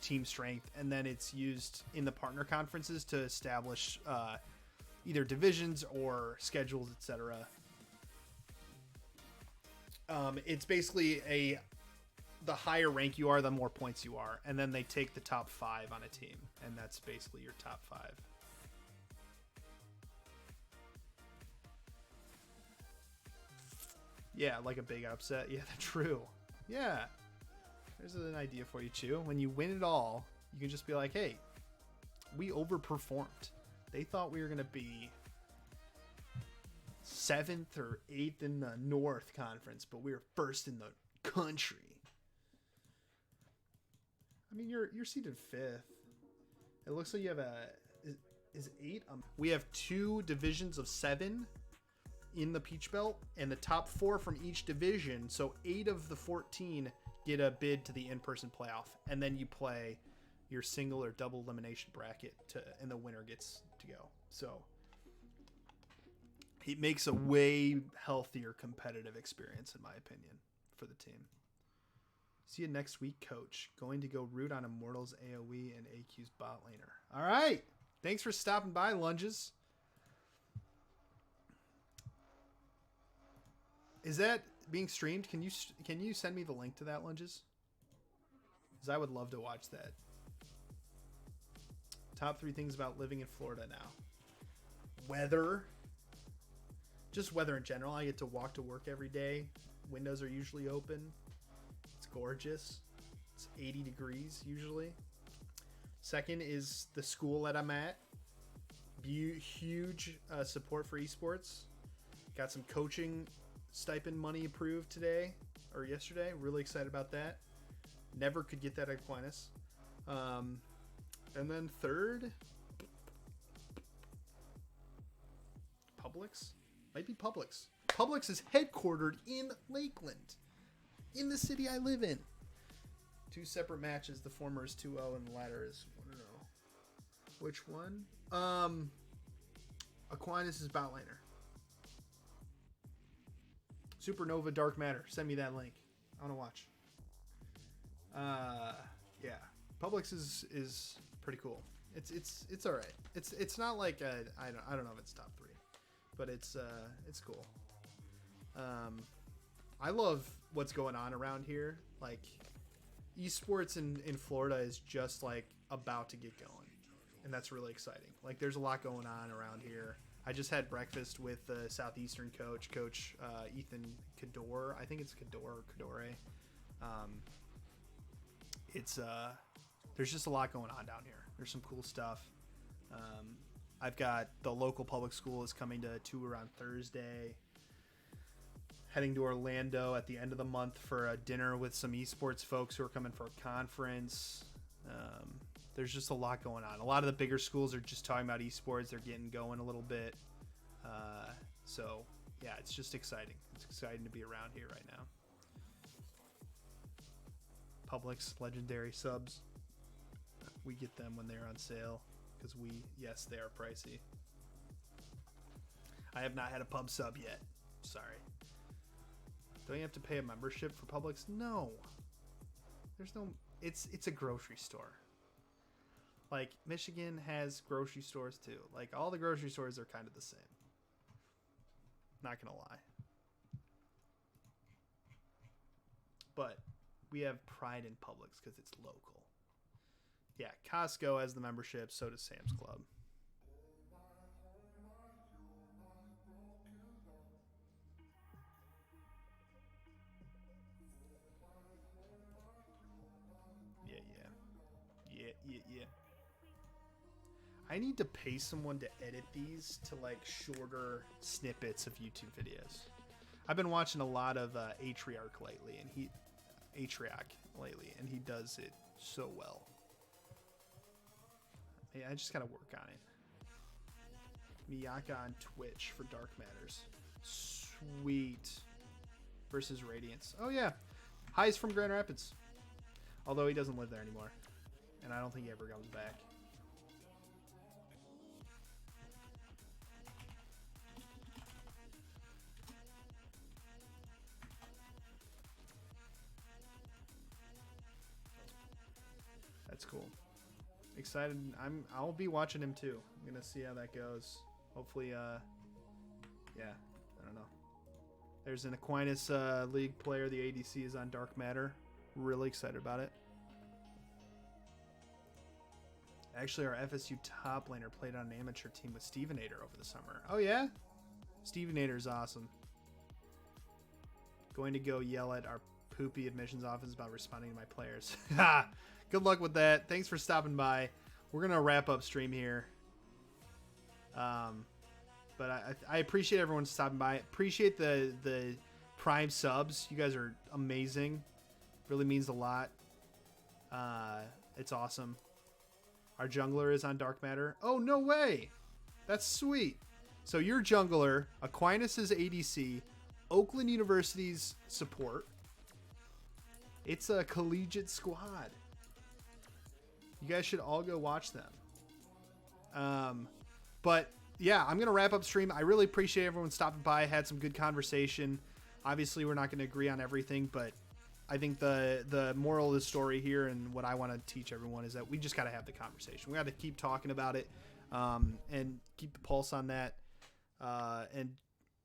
B: team strength, and then it's used in the partner conferences to establish either divisions or schedules, etc. It's basically the higher rank you are, the more points you are, and then they take the top 5 on a team, and that's basically your top 5. Yeah, like a big upset. Yeah, true. Yeah. There's an idea for you, Chew. When you win it all, you can just be like, hey, we overperformed. They thought we were going to be 7th or 8th in the North Conference, but we were 1st in the country. I mean, you're seeded 5th. It looks like you have is 8? We have 2 divisions of 7 in the Peach Belt, and the top 4 from each division, so 8 of the 14 get a bid to the in-person playoff, and then you play your single or double elimination bracket and the winner gets to go. So it makes a way healthier competitive experience, in my opinion, for the team. See you next week, Coach. Going to go root on Immortals, AoE, and AQ's bot laner. All right. Thanks for stopping by, Lunges. Is that being streamed? Can you send me the link to that, Lunges? Because I would love to watch that. Top 3 things about living in Florida now. Weather. Just weather in general. I get to walk to work every day. Windows are usually open. It's gorgeous. It's 80 degrees usually. Second is the school that I'm at. Huge support for esports. Got some coaching stipend money approved today or yesterday. Really excited about that. Never could get that at Aquinas. And then third, Publix. Might be Publix. Publix is headquartered in Lakeland, in the city I live in. 2 separate matches. The former is 2-0 and the latter is 1-0. Which one? Aquinas is bot laner. Supernova Dark Matter. Send me that link. I want to watch. Yeah. Publix is pretty cool. It's all right. It's not like I don't know if it's top 3, but it's cool. I love what's going on around here. Like, esports in Florida is just like about to get going, and that's really exciting. Like, there's a lot going on around here. I just had breakfast with the Southeastern coach, Ethan Cador. I think it's Cador or Cadore. There's just a lot going on down here. There's some cool stuff. I've got the local public school is coming to a tour on Thursday. Heading to Orlando at the end of the month for a dinner with some esports folks who are coming for a conference. There's just a lot going on. A lot of the bigger schools are just talking about esports. They're getting going a little bit. So, yeah, it's just exciting. It's exciting to be around here right now. Publix legendary subs. We get them when they're on sale because yes, they are pricey. I have not had a pub sub yet. Sorry. Don't you have to pay a membership for Publix? No. There's no... It's a grocery store. Like, Michigan has grocery stores too. Like, all the grocery stores are kind of the same. Not gonna lie. But we have pride in Publix because it's local. Yeah, Costco has the membership, so does Sam's Club. Yeah. I need to pay someone to edit these to like shorter snippets of YouTube videos. I've been watching a lot of Atriarch lately, and he does it so well. Yeah, I just gotta work on it. Miyaka on Twitch for Dark Matters. Sweet. Versus Radiance. Oh yeah. High's from Grand Rapids. Although he doesn't live there anymore. And I don't think he ever comes back. That's cool. Excited. I'll be watching him too. I'm gonna see how that goes. Hopefully, yeah. I don't know. There's an Aquinas League player. The ADC is on Dark Matter. Really excited about it. Actually, our FSU top laner played on an amateur team with Stevenator over the summer. Oh, yeah? Stevenator is awesome. Going to go yell at our poopy admissions office about responding to my players. Good luck with that. Thanks for stopping by. We're going to wrap up stream here. But I appreciate everyone stopping by. Appreciate the Prime subs. You guys are amazing. Really means a lot. It's awesome. Our jungler is on Dark Matter. Oh, no way. That's sweet. So your jungler, Aquinas' ADC, Oakland University's support. It's a collegiate squad. You guys should all go watch them. But yeah, I'm going to wrap up stream. I really appreciate everyone stopping by. Had some good conversation. Obviously, we're not going to agree on everything, but I think the moral of the story here and what I want to teach everyone is that we just got to have the conversation. We got to keep talking about it and keep the pulse on that and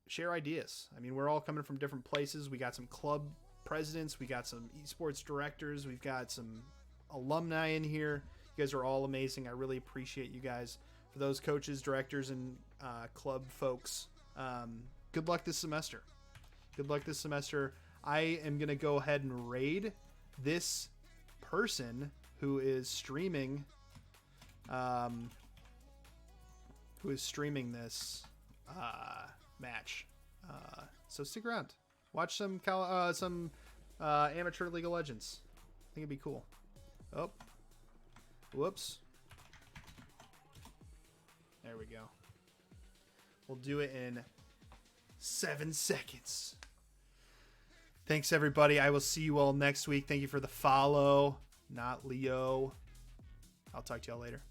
B: share ideas. I mean, we're all coming from different places. We got some club presidents. We got some esports directors. We've got some alumni in here. You guys are all amazing. I really appreciate you guys. For those coaches, directors, and club folks, good luck this semester. Good luck this semester. I am going to go ahead and raid this person who is streaming who is streaming this match. So stick around. Watch some amateur League of Legends. I think it'd be cool. Oh. Whoops. There we go. We'll do it in 7 seconds. Thanks, everybody. I will see you all next week. Thank you for the follow. Not Leo. I'll talk to y'all later.